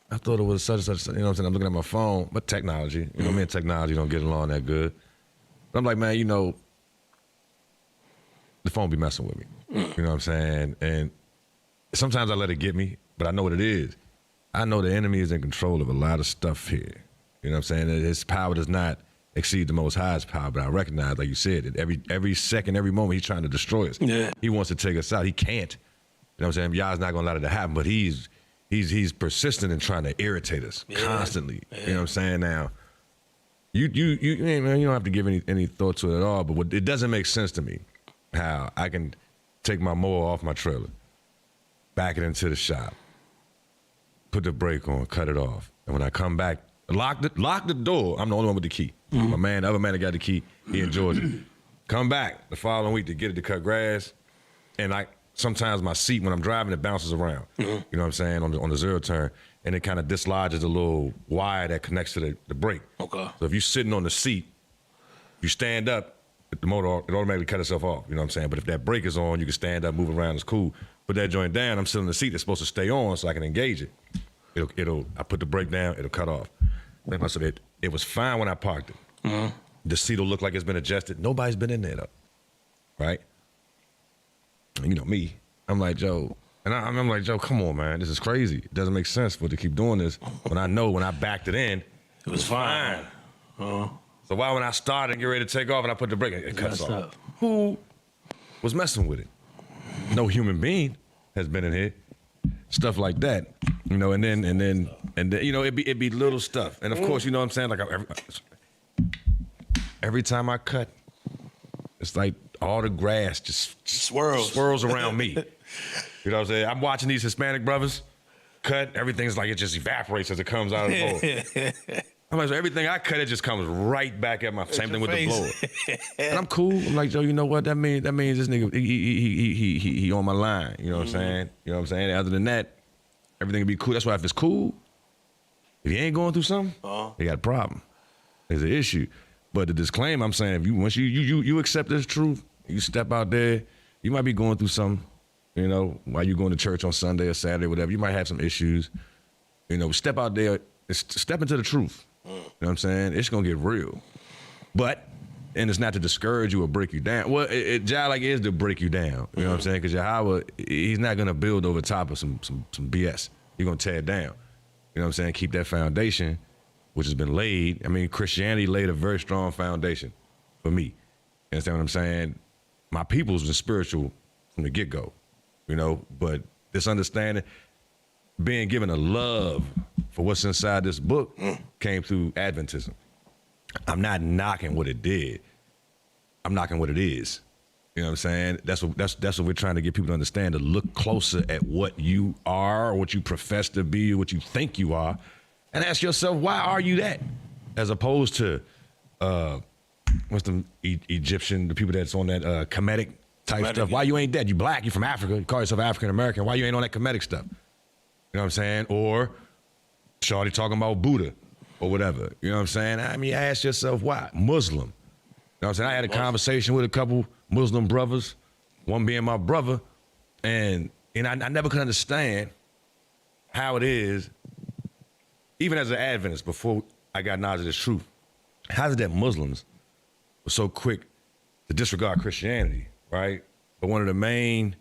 I thought it was such and such, you know what I'm saying? I'm looking at my phone, but technology, you know, me and technology don't get along that good. But I'm like, man, you know, the phone be messing with me. You know what I'm saying? And sometimes I let it get me, but I know what it is. I know the enemy is in control of a lot of stuff here. You know what I'm saying? His power does not exceed the Most High's power, but I recognize, like you said, that every second, every moment, he's trying to destroy us. Yeah. He wants to take us out. He can't. You know what I'm saying? Yah's not going to allow it to happen, but he's persistent in trying to irritate us constantly. Yeah. You know what I'm saying? Now, you don't have to give any thought to it at all, but it doesn't make sense to me how I can take my mower off my trailer, back it into the shop, put the brake on, cut it off. And when I come back, lock the door. I'm the only one with the key. The other man that got the key, he in Georgia. Come back the following week to get it to cut grass. And sometimes my seat, when I'm driving, it bounces around. You know what I'm saying, on the zero turn. And it kind of dislodges a little wire that connects to the brake. Okay. So if you're sitting on the seat, you stand up, the motor, it automatically cut itself off. You know what I'm saying? But if that brake is on, you can stand up, move around, it's cool. Put that joint down, I'm sitting in the seat that's supposed to stay on so I can engage it. I put the brake down, it'll cut off. So it was fine when I parked it. The seat will look like it's been adjusted. Nobody's been in there though, right? You know me. I'm like, Joe, and I'm like, Joe, come on, man, this is crazy. It doesn't make sense for it to keep doing this when I know when I backed it in, it was fine. So why when I started and get ready to take off and I put the brake, it cuts off? Who was messing with it? No human being has been in here. Stuff like that, you know, and then you know, it'd be little stuff. And of course, you know what I'm saying? Like every time I cut, it's like all the grass just swirls around me. You know what I'm saying? I'm watching these Hispanic brothers cut, everything's like it just evaporates as it comes out of the bowl. I'm like, so everything I cut, it just comes right back at my same thing with the blower. And I'm cool. I'm like, Joe, you know what? That means this nigga, he on my line. You know what I'm saying? You know what I'm saying? Other than that, everything will be cool. That's why if it's cool, if you ain't going through something, you got a problem. There's an issue. But the disclaimer, I'm saying, once you accept this truth, you step out there, you might be going through something, you know, while you're going to church on Sunday or Saturday, whatever. You might have some issues. You know, step out there, step into the truth. You know what I'm saying? It's going to get real. But and it's not to discourage you or break you down. Well, Jah like is to break you down. You know what I'm saying? Because Yahweh, he's not gonna build over top of some BS. He's gonna tear it down. You know what I'm saying? Keep that foundation, which has been laid. I mean, Christianity laid a very strong foundation for me. You understand what I'm saying? My people's been spiritual from the get-go, you know, but this understanding, being given a love for what's inside this book came through Adventism. I'm not knocking what it did. I'm knocking what it is. You know what I'm saying? That's what we're trying to get people to understand, to look closer at what you are, what you profess to be, what you think you are, and ask yourself, why are you that? As opposed to what's the Egyptian, the people that's on that Kemetic type stuff. Why you ain't that? You black, you from Africa, you call yourself African American. Why you ain't on that Kemetic stuff? You know what I'm saying? Or Shawty talking about Buddha or whatever. You know what I'm saying? I mean, ask yourself why. Muslim. You know what I'm saying? I had a conversation with a couple Muslim brothers, one being my brother, and I never could understand how it is, even as an Adventist, before I got knowledge of this truth, how is it that Muslims were so quick to disregard Christianity, right? But one of the main,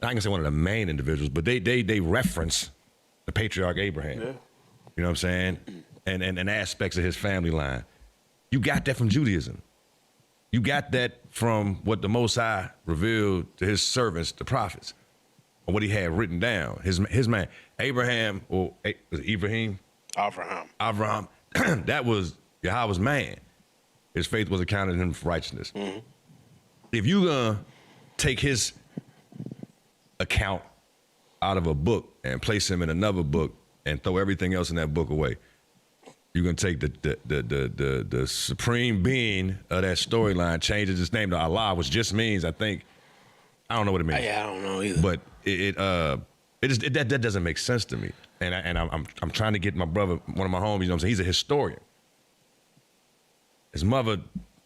I can say one of the main individuals, but they reference the patriarch Abraham. Yeah. You know what I'm saying? And aspects of his family line. You got that from Judaism. You got that from what the Most High revealed to his servants, the prophets, or what he had written down. His man, Abraham, or was it Ibrahim? Abraham. That was Yahweh's man. His faith was accounted to him for righteousness. Mm-hmm. If you're gonna take his account out of a book and place him in another book and throw everything else in that book away, you're gonna take the supreme being of that storyline, changes its name to Allah, which just means, I don't know what it means. Yeah, I don't know either. But that doesn't make sense to me. And I'm trying to get my brother, one of my homies, you know what I'm saying? He's a historian. His mother,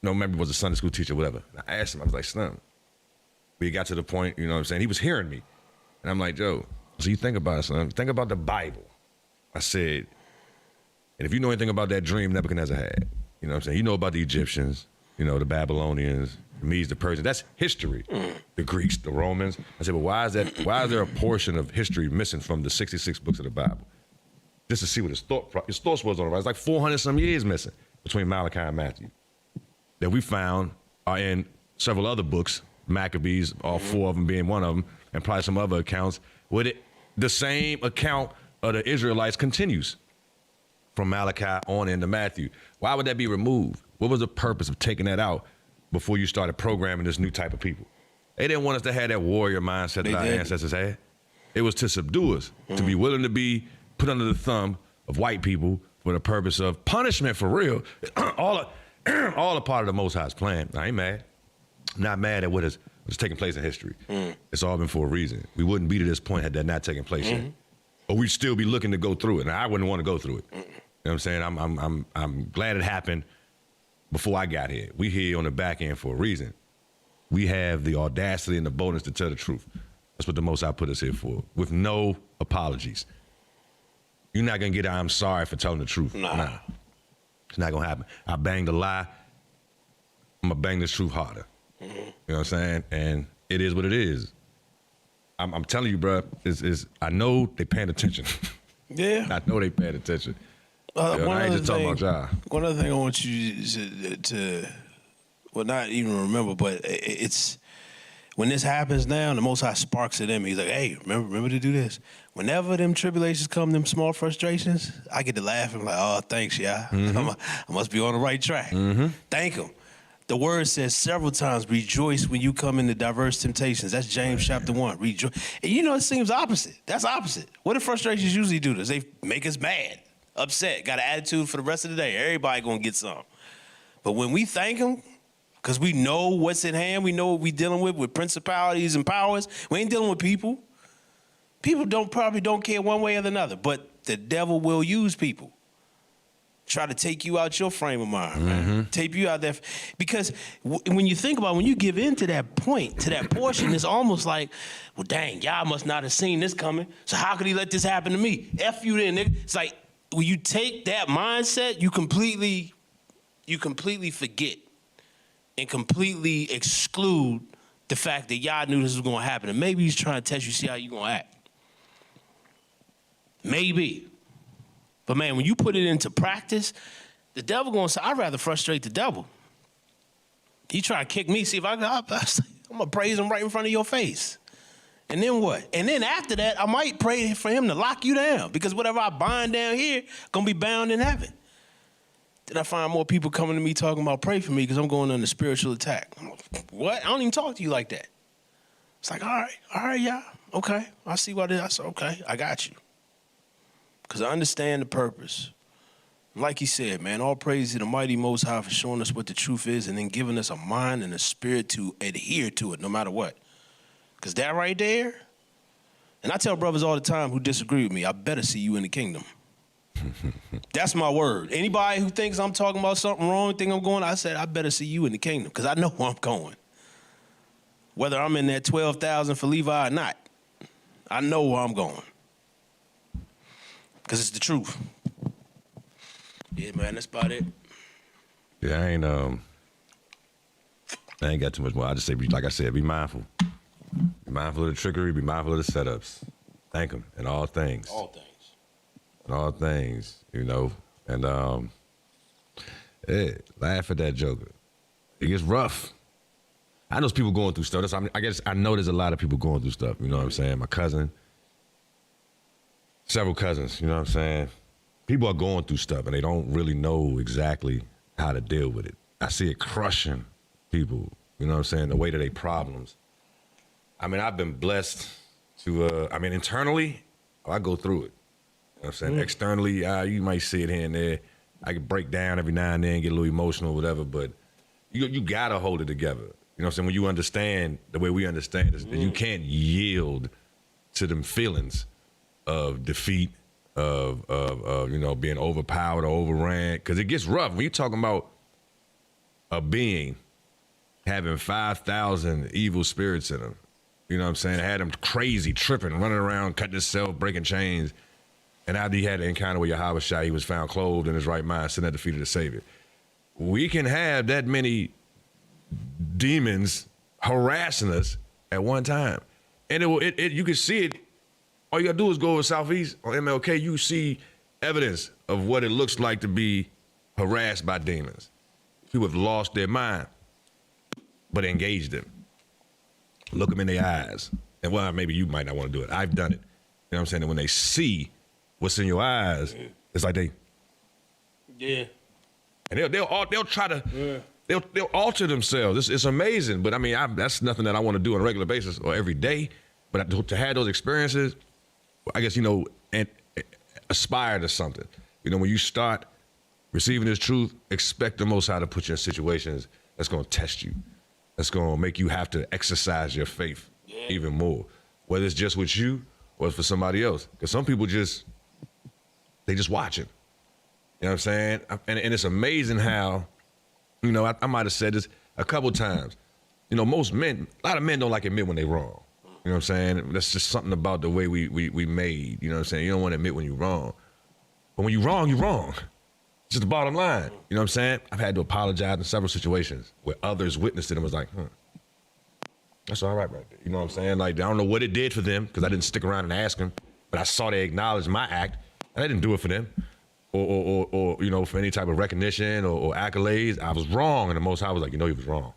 remember, was a Sunday school teacher, whatever. And I asked him, I was like, son, we got to the point, you know what I'm saying? He was hearing me. And I'm like, Joe, so you think about it, son. Think about the Bible. I said, and if you know anything about that dream Nebuchadnezzar had, you know what I'm saying? You know about the Egyptians, you know, the Babylonians, the Medes, the Persians. That's history. The Greeks, the Romans. I said, but why is there a portion of history missing from the 66 books of the Bible? Just to see what his thoughts was on it. It's like 400 some years missing between Malachi and Matthew that we found are in several other books, Maccabees, all four of them being one of them, and probably some other accounts, where the same account of the Israelites continues from Malachi on into Matthew. Why would that be removed? What was the purpose of taking that out before you started programming this new type of people? They didn't want us to have that warrior mindset that our ancestors had. It was to subdue us, to be willing to be put under the thumb of white people for the purpose of punishment for real. all a part of the Most High's plan. I ain't mad. I'm not mad at what's taking place in history. It's all been for a reason. We wouldn't be to this point had that not taken place yet. Or we'd still be looking to go through it. And I wouldn't want to go through it. You know what I'm saying? I'm glad it happened before I got here. We here on the back end for a reason. We have the audacity and the boldness to tell the truth. That's what the Most High put us here for, with no apologies. You're not gonna get I'm sorry for telling the truth. Nah. It's not gonna happen. I banged a lie. I'm gonna bang this truth harder. You know what I'm saying? And it is what it is. I'm telling you, bro, I know they paying attention. Yeah. I know they paying attention. I ain't just talking about y'all. One other thing I want you to well, not even remember, but it's when this happens now, the Most High sparks it in me. He's like, hey, remember to do this. Whenever them tribulations come, them small frustrations, I get to laugh and like, oh, thanks, yeah. I must be on the right track. Thank him. The word says several times, rejoice when you come into diverse temptations. That's James chapter 1. Rejoice. And you know, it seems opposite. That's opposite. What do frustrations usually do to us? They make us mad, upset, got an attitude for the rest of the day. Everybody gonna get some. But when we thank him, because we know what's at hand, we know what we're dealing with principalities and powers. We ain't dealing with people. People probably don't care one way or another, but the devil will use people. Try to take you out your frame of mind, man. Take you out there. Because when you think about it, when you give in to that point, to that portion, it's almost like, well, dang, y'all must not have seen this coming. So how could he let this happen to me? F you then, nigga. It's like, when you take that mindset, you completely forget and completely exclude the fact that y'all knew this was gonna happen. And maybe he's trying to test you, see how you gonna act. Maybe. But man, when you put it into practice, the devil gonna say, I'd rather frustrate the devil. He try to kick me, see if I'm gonna praise him right in front of your face. And then what? And then after that, I might pray for him to lock you down, because whatever I bind down here, gonna be bound in heaven. Then I find more people coming to me talking about pray for me because I'm going under spiritual attack. I'm like, what? I don't even talk to you like that. It's like, all right, yeah, okay. I see what it is. I said, okay, I got you. Because I understand the purpose. Like he said, man, all praise to the mighty Most High for showing us what the truth is and then giving us a mind and a spirit to adhere to it no matter what. Because that right there, and I tell brothers all the time who disagree with me, I better see you in the kingdom. That's my word. Anybody who thinks I'm talking about something wrong, think I'm going, I said, I better see you in the kingdom, because I know where I'm going. Whether I'm in that 12,000 for Levi or not, I know where I'm going. Because it's the truth. Yeah, man, that's about it. Yeah, I ain't got too much more. I just say, like I said, be mindful. Be mindful of the trickery, be mindful of the setups. Thank him in all things. All things. In all things, you know. And laugh at that joker. It gets rough. I know people going through stuff. I guess I know there's a lot of people going through stuff. You know what I'm saying? My cousin, several cousins, you know what I'm saying? People are going through stuff and they don't really know exactly how to deal with it. I see it crushing people, you know what I'm saying? The weight of their problems. I mean, I've been blessed to, internally, I go through it. You know what I'm saying? Externally, you might see it here and there. I can break down every now and then, get a little emotional or whatever, but you gotta hold it together. You know what I'm saying? When you understand the way we understand this, you can't yield to them feelings of defeat, of being overpowered or overran, because it gets rough. When you're talking about a being having 5,000 evil spirits in him, you know what I'm saying? I had him crazy, tripping, running around, cutting himself, breaking chains. And after he had an encounter with Yahweh Shai, he was found clothed in his right mind, sitting at the feet of the Savior. We can have that many demons harassing us at one time. And you can see it. All you gotta do is go over Southeast on MLK, you see evidence of what it looks like to be harassed by demons. People have lost their mind, but engage them. Look them in their eyes. And well, maybe you might not want to do it. I've done it. You know what I'm saying? And when they see what's in your eyes, it's like Yeah. And they'll try to, they'll alter themselves. It's amazing. But I mean, that's nothing that I want to do on a regular basis or every day. But to have those experiences, I guess, and aspire to something. When you start receiving this truth, expect the Most High to put you in situations that's going to test you. That's going to make you have to exercise your faith even more. Whether it's just with you or it's for somebody else. Because some people they just watching. You know what I'm saying? And it's amazing how, I might have said this a couple times. Most men, a lot of men don't like to admit when they're wrong. You know what I'm saying? That's just something about the way we made. You know what I'm saying? You don't want to admit when you're wrong. But when you're wrong, you're wrong. It's just the bottom line. You know what I'm saying? I've had to apologize in several situations where others witnessed it and was like, that's all right there. You know what I'm saying? Like, I don't know what it did for them because I didn't stick around and ask them, but I saw they acknowledged my act and I didn't do it for them or for any type of recognition or accolades. I was wrong, and the Most High was like, you was wrong.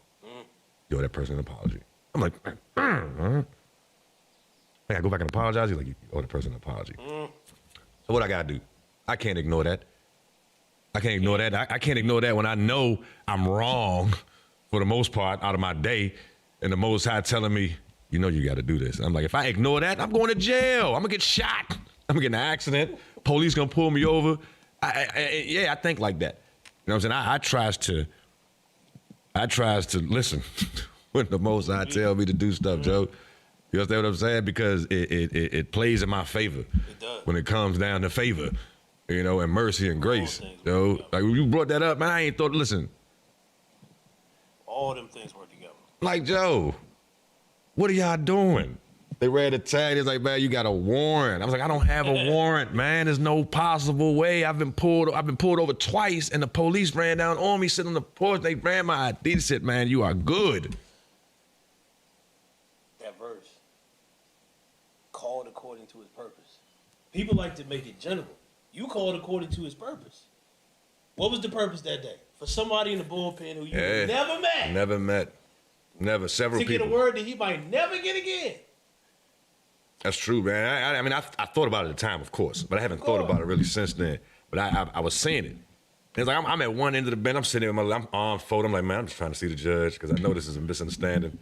You owe that person an apology. I'm like, I gotta go back and apologize. He's like, you owe the person an apology. So what I gotta do? I can't ignore that. I can't ignore that. I can't ignore that when I know I'm wrong for the most part out of my day, and the Most High telling me, you gotta do this. I'm like, if I ignore that, I'm going to jail. I'm gonna get shot. I'm gonna get in an accident. Police gonna pull me over. I think like that. You know what I'm saying? I tries to listen when the Most High tell me to do stuff, Joe. You understand what I'm saying? Because it plays in my favor. It does. When it comes down to favor, and mercy and grace. Like when you brought that up, man, I ain't thought, listen. All them things work together. Like, Joe, what are y'all doing? They read the tag. It's like, man, you got a warrant. I was like, I don't have a warrant, man. There's no possible way. I've been pulled over twice, and the police ran down on me, sitting on the porch. They ran my ID. They said, man, you are good. That verse, called according to his purpose. People like to make it general. You called according to his purpose. What was the purpose that day? For somebody in the bullpen who you never met. Never met. Never. Several to people. To get a word that he might never get again. That's true, man. I mean, I thought about it at the time, of course, but I haven't thought about it really since then. But I was seeing it. It's like I'm at one end of the bench. I'm sitting there with my arms folded. I'm like, man, I'm just trying to see the judge because I know this is a misunderstanding.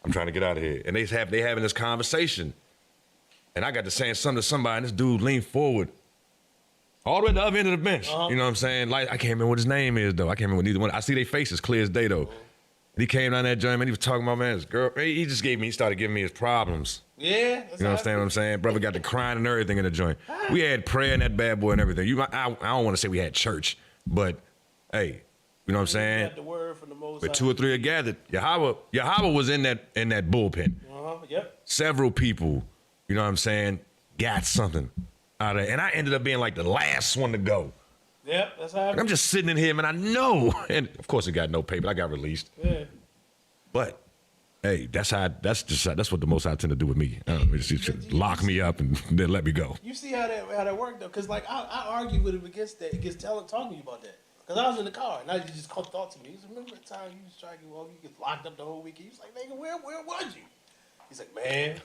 I'm trying to get out of here. And they having this conversation. And I got to saying something to somebody, and this dude leaned forward all the way to the other end of the bench. You know what I'm saying? Like, I can't remember what his name is, though. I can't remember neither one. I see their faces clear as day, though. And he came down that joint, man. He was talking about, man, his girl. He just he started giving me his problems. Yeah. You understand what I'm saying? Brother got to crying and everything in the joint. We had prayer in that bad boy and everything. I don't want to say we had church, but hey, you know what I'm saying? Got the word from the Most But High. 2 or 3 are gathered. Yahweh was in that bullpen. Yep. Several people, you know what I'm saying, got something out of it. And I ended up being like the last one to go. Yep, that's how And I'm just sitting in here, man, I know. And of course, it got no paper. I got released. Yeah. But hey, that's what the Most High tend to do with me. Just lock me up and then let me go. You see how that worked though, because like I argue with him against that, talking to you about that. Because I was in the car and I just thought to me, he said, remember the time you was striking well, you get locked up the whole weekend? He was like, nigga, where was you? He's like, man.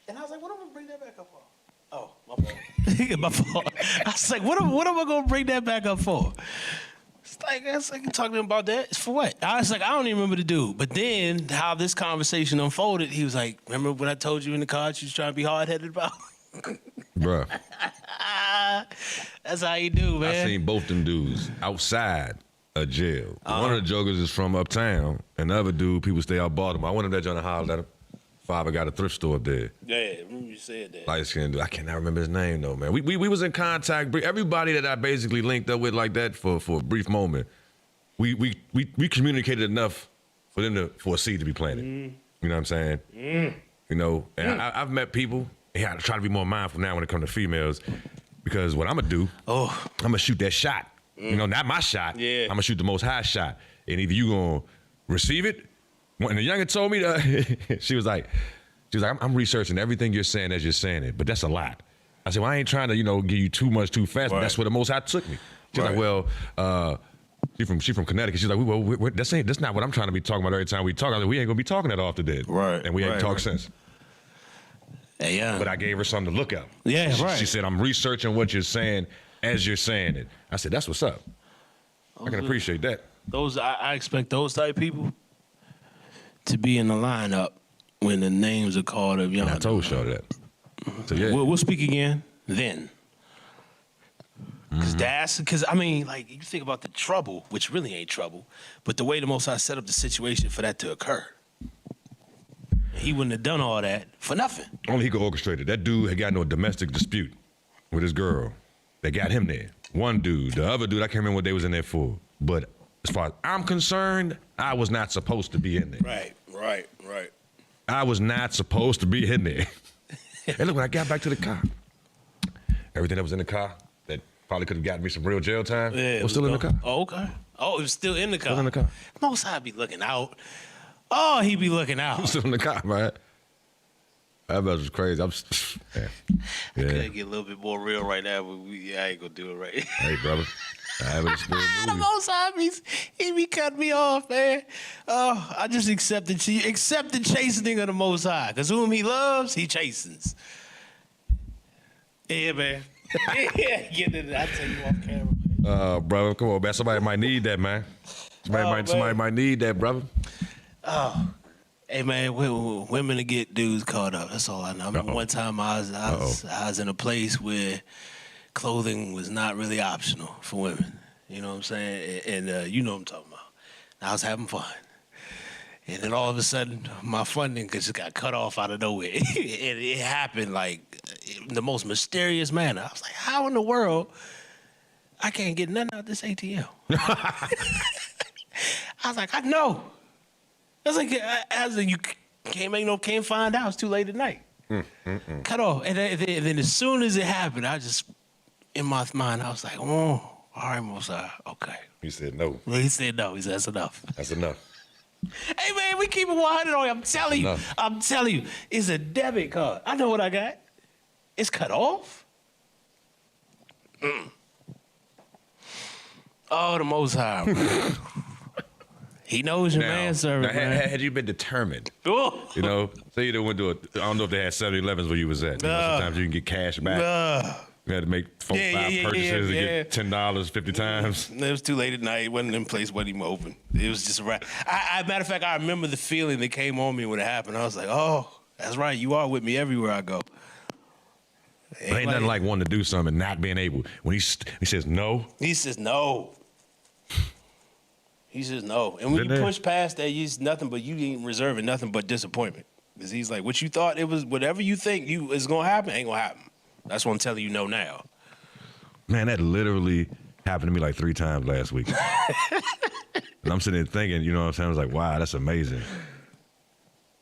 And I was like, what am I gonna bring that back up for? Oh, my fault. My fault. I was like, what am I gonna bring that back up for? It's like, I was like, talking about that. It's for what? I was like, I don't even remember the dude. But then how this conversation unfolded, he was like, remember when I told you in the car you was trying to be hard-headed about? Bruh. That's how you do, man. I seen both them dudes outside of jail. One of the jokers is from uptown, and the other dude, people stay out Baltimore. I went up there trying to holler at him. Father got a thrift store up there. Yeah, I remember you said that. Light skinned dude. I cannot remember his name though, man. We was in contact. Everybody that I basically linked up with like that for a brief moment, we communicated enough for them for a seed to be planted. You know what I'm saying? You know, and I've met people. Yeah, I try to be more mindful now when it comes to females, because what I'm gonna do, I'm gonna shoot that shot. You know, not my shot. Yeah. I'm gonna shoot the most high shot, and either you gonna receive it. When the youngin told me that, she was like, I'm researching everything you're saying as you're saying it, but that's a lot. I said, well, I ain't trying to, give you too much too fast, but that's where the Most High took me. She's like, well, she from Connecticut. She's like, well, that's not what I'm trying to be talking about every time we talk. I was like, we ain't gonna be talking that often, then. Right. And we ain't talked since. Yeah. But I gave her something to look at. Yeah, right. She said, I'm researching what you're saying as you're saying it. I said, that's what's up. I can appreciate that. I expect those type of people to be in the lineup when the names are called up. I told y'all that. So yeah. We'll speak again then. Because I mean, like, you think about the trouble, which really ain't trouble, but the way the Most High set up the situation for that to occur. He wouldn't have done all that for nothing. Only he could orchestrate it. That dude had got into a domestic dispute with his girl. They got him there. One dude. The other dude, I can't remember what they was in there for. But as far as I'm concerned, I was not supposed to be in there. Right. I was not supposed to be in there. And look, when I got back to the car, everything that was in the car that probably could have gotten me some real jail time was still in the car. Oh, okay. Oh, it was still in the car. Still in the car. Most High be looking out. Oh, he be looking out. Still in the car, man. That was crazy. I could get a little bit more real right now, but I ain't gonna do it right. Hey, brother. The Most High, he be cutting me off, man. Oh, I just accept the chastening of the Most High, because whom he loves, he chastens. Yeah, man. Yeah, get it. I tell you off camera. Brother, come on, man. Somebody might need that, man. Somebody might need that, brother. Oh, hey, man, women to get dudes caught up. That's all I know. I remember one time I was in a place where clothing was not really optional for women. You know what I'm saying? And you know what I'm talking about. I was having fun. And then all of a sudden, my funding just got cut off out of nowhere. And it happened like in the most mysterious manner. I was like, how in the world I can't get nothing out this ATM? I was like, I was like, you can't find out. It's too late at night. Cut off. And then as soon as it happened, I just, in my mind, I was like, oh, all right, Mosiah, okay. He said no. Well, he said no. He said, that's enough. That's enough. Hey, man, we keep it 100 on you. I'm telling you, it's a debit card. I know what I got. It's cut off. Oh, the Most High. He knows your manservant, man. Had you been determined, Oh. you know, say you went to I don't know if they had 7-Elevens where you was at. You know, sometimes you can get cash back. You had to make 4 or 5 purchases to get $10 50 times. It was too late at night. It wasn't in place, wasn't even open. It was just a wrap. Matter of fact, I remember the feeling that came on me when it happened. I was like, oh, that's right. You are with me everywhere I go. Ain't nothing like wanting to do something and not being able. When he says no. He says no. He says no. And when you push past that, it's nothing but you ain't reserving nothing but disappointment. Because he's like, what you thought it was, whatever you think is going to happen, ain't going to happen. That's what I'm telling you no now. Man, that literally happened to me like 3 times last week. And I'm sitting there thinking, you know what I'm saying? I was like, wow, that's amazing.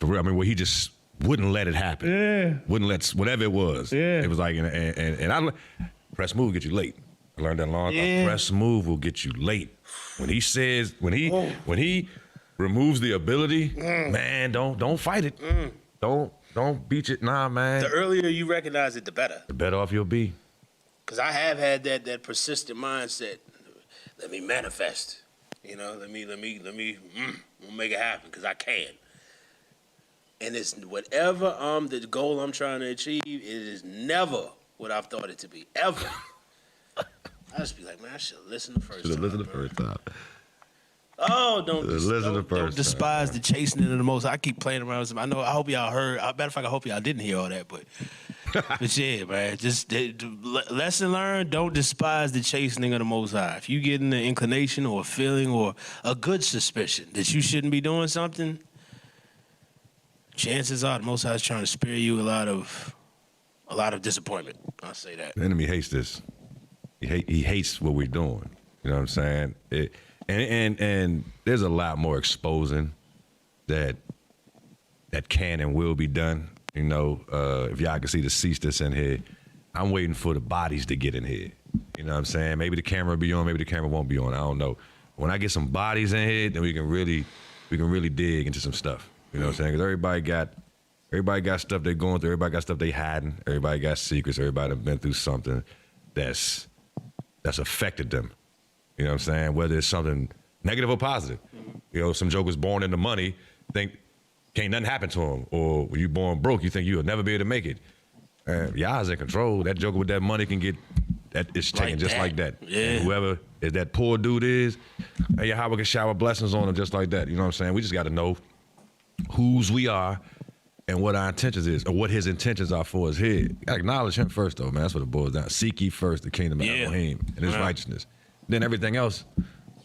For real, I mean, where he just wouldn't let it happen. Yeah. Wouldn't let, whatever it was. Yeah. It was like, and I, press move will get you late. I learned that long time. Press move will get you late. When he says, when he removes the ability, man, don't fight it. Don't beat it. Nah, man. The earlier you recognize it, the better. The better off you'll be. Because I have had that persistent mindset. Let me manifest. You know, let me we'll make it happen because I can. And it's whatever the goal I'm trying to achieve, it is never what I've thought it to be. Ever. I just be like, man, I should have listened the first time. Oh, don't despise the chastening of the Most. I keep playing around with some. I hope y'all heard. Matter of fact, I hope y'all didn't hear all that. But yeah, man, just lesson learned. Don't despise the chastening of the Most High. If you get an inclination or a feeling or a good suspicion that you shouldn't be doing something, chances are the Most High is trying to spare you a lot of disappointment. I'll say that. The enemy hates this. He hates what we're doing. You know what I'm saying? And there's a lot more exposing that can and will be done. You know, if y'all can see the seats that's in here, I'm waiting for the bodies to get in here. You know what I'm saying? Maybe the camera will be on, maybe the camera won't be on. I don't know. When I get some bodies in here, then we can really dig into some stuff. You know what I'm saying? Because everybody got stuff they're going through. Everybody got stuff they hiding. Everybody got secrets. Everybody done been through something that's affected them. You know what I'm saying? Whether it's something negative or positive. You know, some jokers born into money think can't nothing happen to them. Or when you born broke, you think you'll never be able to make it. Y'all's in control. That joker with that money can get that. It's taken just like that. Yeah. And whoever is that poor dude is, Yahweh can shower blessings on him just like that. You know what I'm saying? We just got to know whose we are and what our intentions is, or what his intentions are for us here. You gotta acknowledge him first, though, man. That's what it boils down. Seek ye first the kingdom of Elohim and his righteousness. Then everything else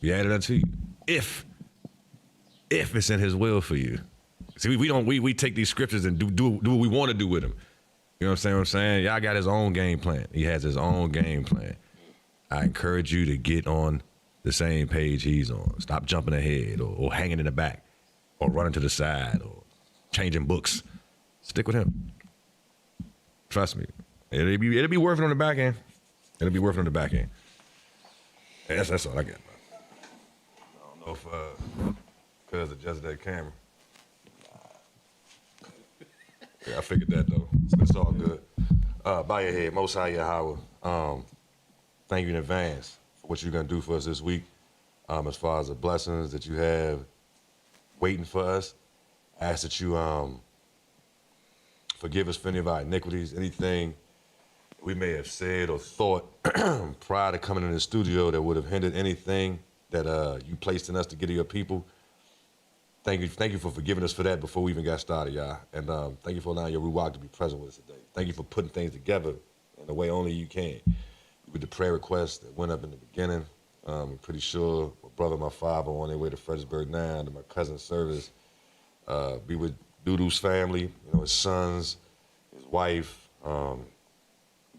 be added unto you. If it's in his will for you. See, we take these scriptures and do what we want to do with them. You know what I'm saying? Y'all got his own game plan. He has his own game plan. I encourage you to get on the same page he's on. Stop jumping ahead or hanging in the back or running to the side or changing books. Stick with him. Trust me. It'll be worth it on the back end. It'll be worth it on the back end. Yeah, that's all I got, man. I don't know if cuz adjusted that camera. Yeah, I figured that though. It's all good. Bow your head, Most High Yahweh. Thank you in advance for what you're gonna do for us this week. As far as the blessings that you have waiting for us, I ask that you forgive us for any of our iniquities, anything we may have said or thought prior to coming in the studio that would have hindered anything that you placed in us to get to your people. Thank you for forgiving us for that before we even got started, y'all. And thank you for allowing your Ruach to be present with us today. Thank you for putting things together in the way only you can. With the prayer requests that went up in the beginning, I'm pretty sure my brother and my father are on their way to Fredericksburg now, to my cousin's service. Be with Dudu's family, you know, his sons, his wife.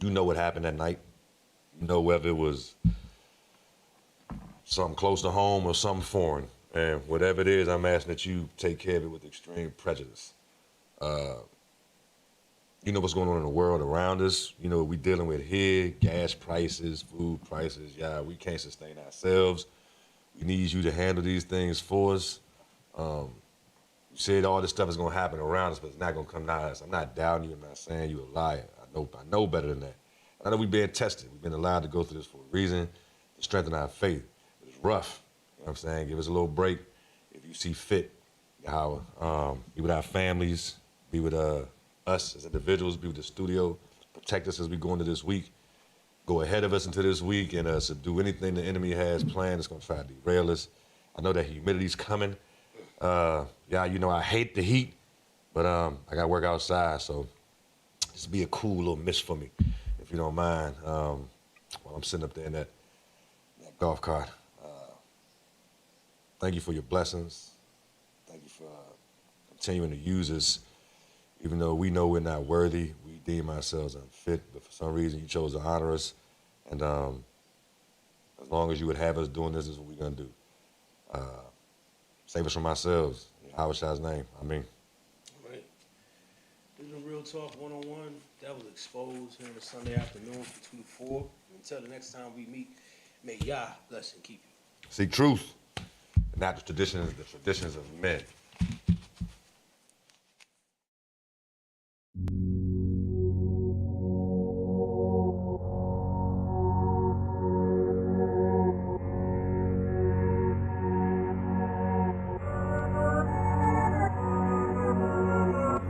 You know what happened that night. You know whether it was something close to home or something foreign. And whatever it is, I'm asking that you take care of it with extreme prejudice. you know what's going on in the world around us. You know what we're dealing with here, gas prices, food prices. Yeah, we can't sustain ourselves. We need you to handle these things for us. You said all this stuff is going to happen around us, but it's not going to come down to us. I'm not doubting you. I'm not saying you're a liar. I know better than that. I know we've been tested. We've been allowed to go through this for a reason, to strengthen our faith. It's rough. You know what I'm saying? Give us a little break if you see fit. How be with our families, be with us as individuals, be with the studio, protect us as we go into this week, go ahead of us into this week, and subdue anything the enemy has planned that's going to try to derail us. I know that humidity's coming. Yeah, you know I hate the heat, but I got to work outside, so just be a cool little mist for me, if you don't mind, while I'm sitting up there in that golf cart. Thank you for your blessings. Thank you for continuing to use us. Even though we know we're not worthy, we deem ourselves unfit, but for some reason you chose to honor us. And as long as you would have us doing this, is what we're going to do. Save us from ourselves. In Yahweh's name. Amen. All right. This is a Real Talk 101. Devil Exposed here on a Sunday afternoon from 2 to 4. Until the next time we meet, may Yah bless and keep you. Seek truth, and not the traditions of men.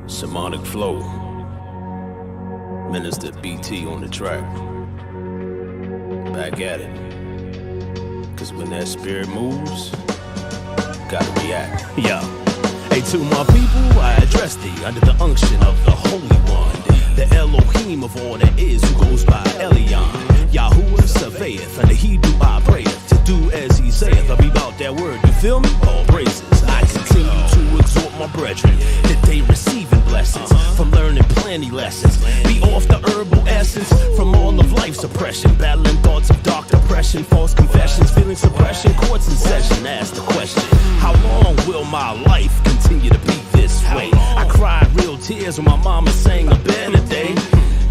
Shamanic flow. Minister BT on the track. Back at it. Cause when that spirit moves, gotta react. Yeah. Hey, to my people, I address thee under the unction of the Holy One, the Elohim of all that is, who goes by Elion. Yahuwah surveyeth, under he do I prayeth, to do as he saith. I be about that word, you feel me? All praises. I continue to exhort my brethren that they receiving blessings from learning plenty lessons. Be off the herbal essence from all of life's oppression, battling thoughts of dark depression, false confessions, feeling suppression, courts in session. Ask the question, how long will my life continue to be this way? I cried real tears when my mama sang a better day.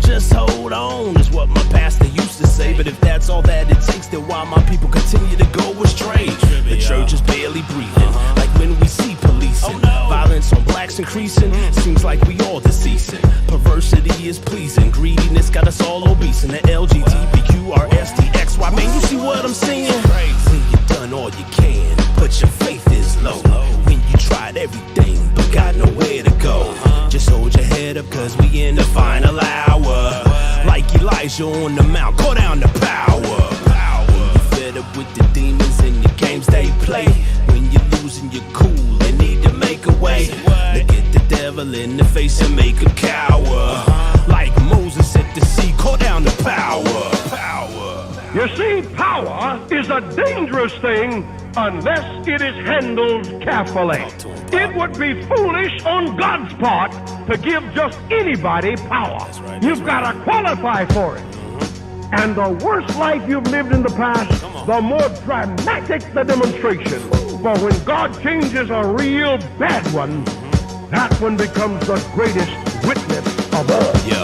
Just hold on is what my pastor used to say. But if that's all that it takes, then why my people continue to go astray? The church is barely breathing, like when we see policing. Violence on blacks increasing, seems like we all deceasing. Perversity is pleasing, greediness got us all obese. And the LGBTQRSTXY, man, you see what I'm saying? When you've done all you can, but your faith is low. When you tried everything, but got nowhere to go. Just hold your head up, cause we in the final hour. Like Elijah on the mount, call down the power. When you fed up with the demons and the games they play, when you're losing your cool and need to make a way, look at the devil in the face and make him cower. Like Moses at the sea, call down the power. You see, power is a dangerous thing unless it is handled carefully. It would be foolish on God's part to give just anybody power. You've got to qualify for it. And the worse life you've lived in the past, the more dramatic the demonstration. For when God changes a real bad one, that one becomes the greatest witness of all. Yo,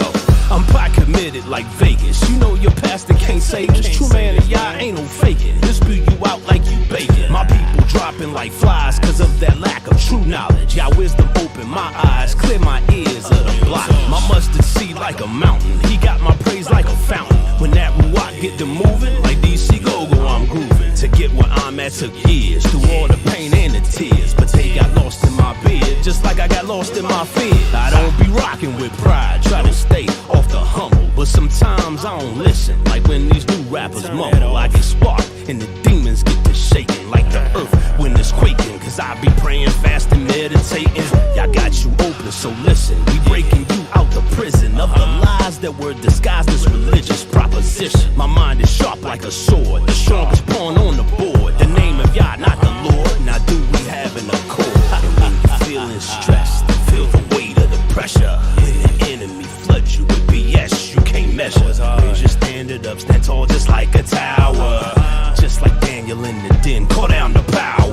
I'm pot committed like Vegas. You know your pastor can't save us. True man and y'all ain't no faking. He'll spew you out like you bacon. My people dropping like flies cause of that lack of true knowledge. Y'all wisdom open my eyes, clear my ears of the block. My mustard seed like a mountain. He got my praise like a fountain. When that ruach get to moving, like DC Go-Go, I'm grooving. To get where I'm at took years, through all the pain and the tears. But they got lost in my beard, just like I got lost in my fears. I don't be rocking with pride, try to stay off the humble. But sometimes I don't listen, like when these new rappers mumble. I get sparked and the demons get to shaking, like the earth when it's quaking. Cause I be praying fast and meditating. Y'all got you open, so listen. We breaking you out the prison of the lies that were disguised as religious proposition. My mind is sharp like a sword, the strongest pawn on the board. The name of Yah, not the Lord. Now do we have an accord? And when you feeling stressed, feel the weight of the pressure. When the enemy floods you with BS, you can't measure. Raise your standard up, stand tall just like a tower. Just like Daniel in the den, call down the power.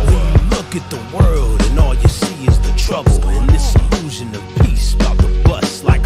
When you look at the world and all you see is the trouble, and this illusion of peace about to bust like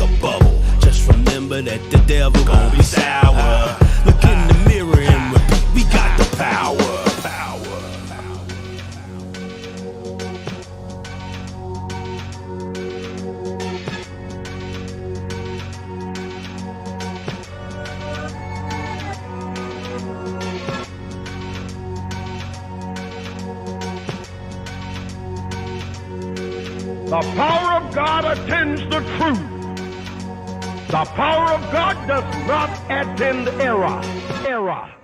The power of God attends the truth. The power of God does not attend error.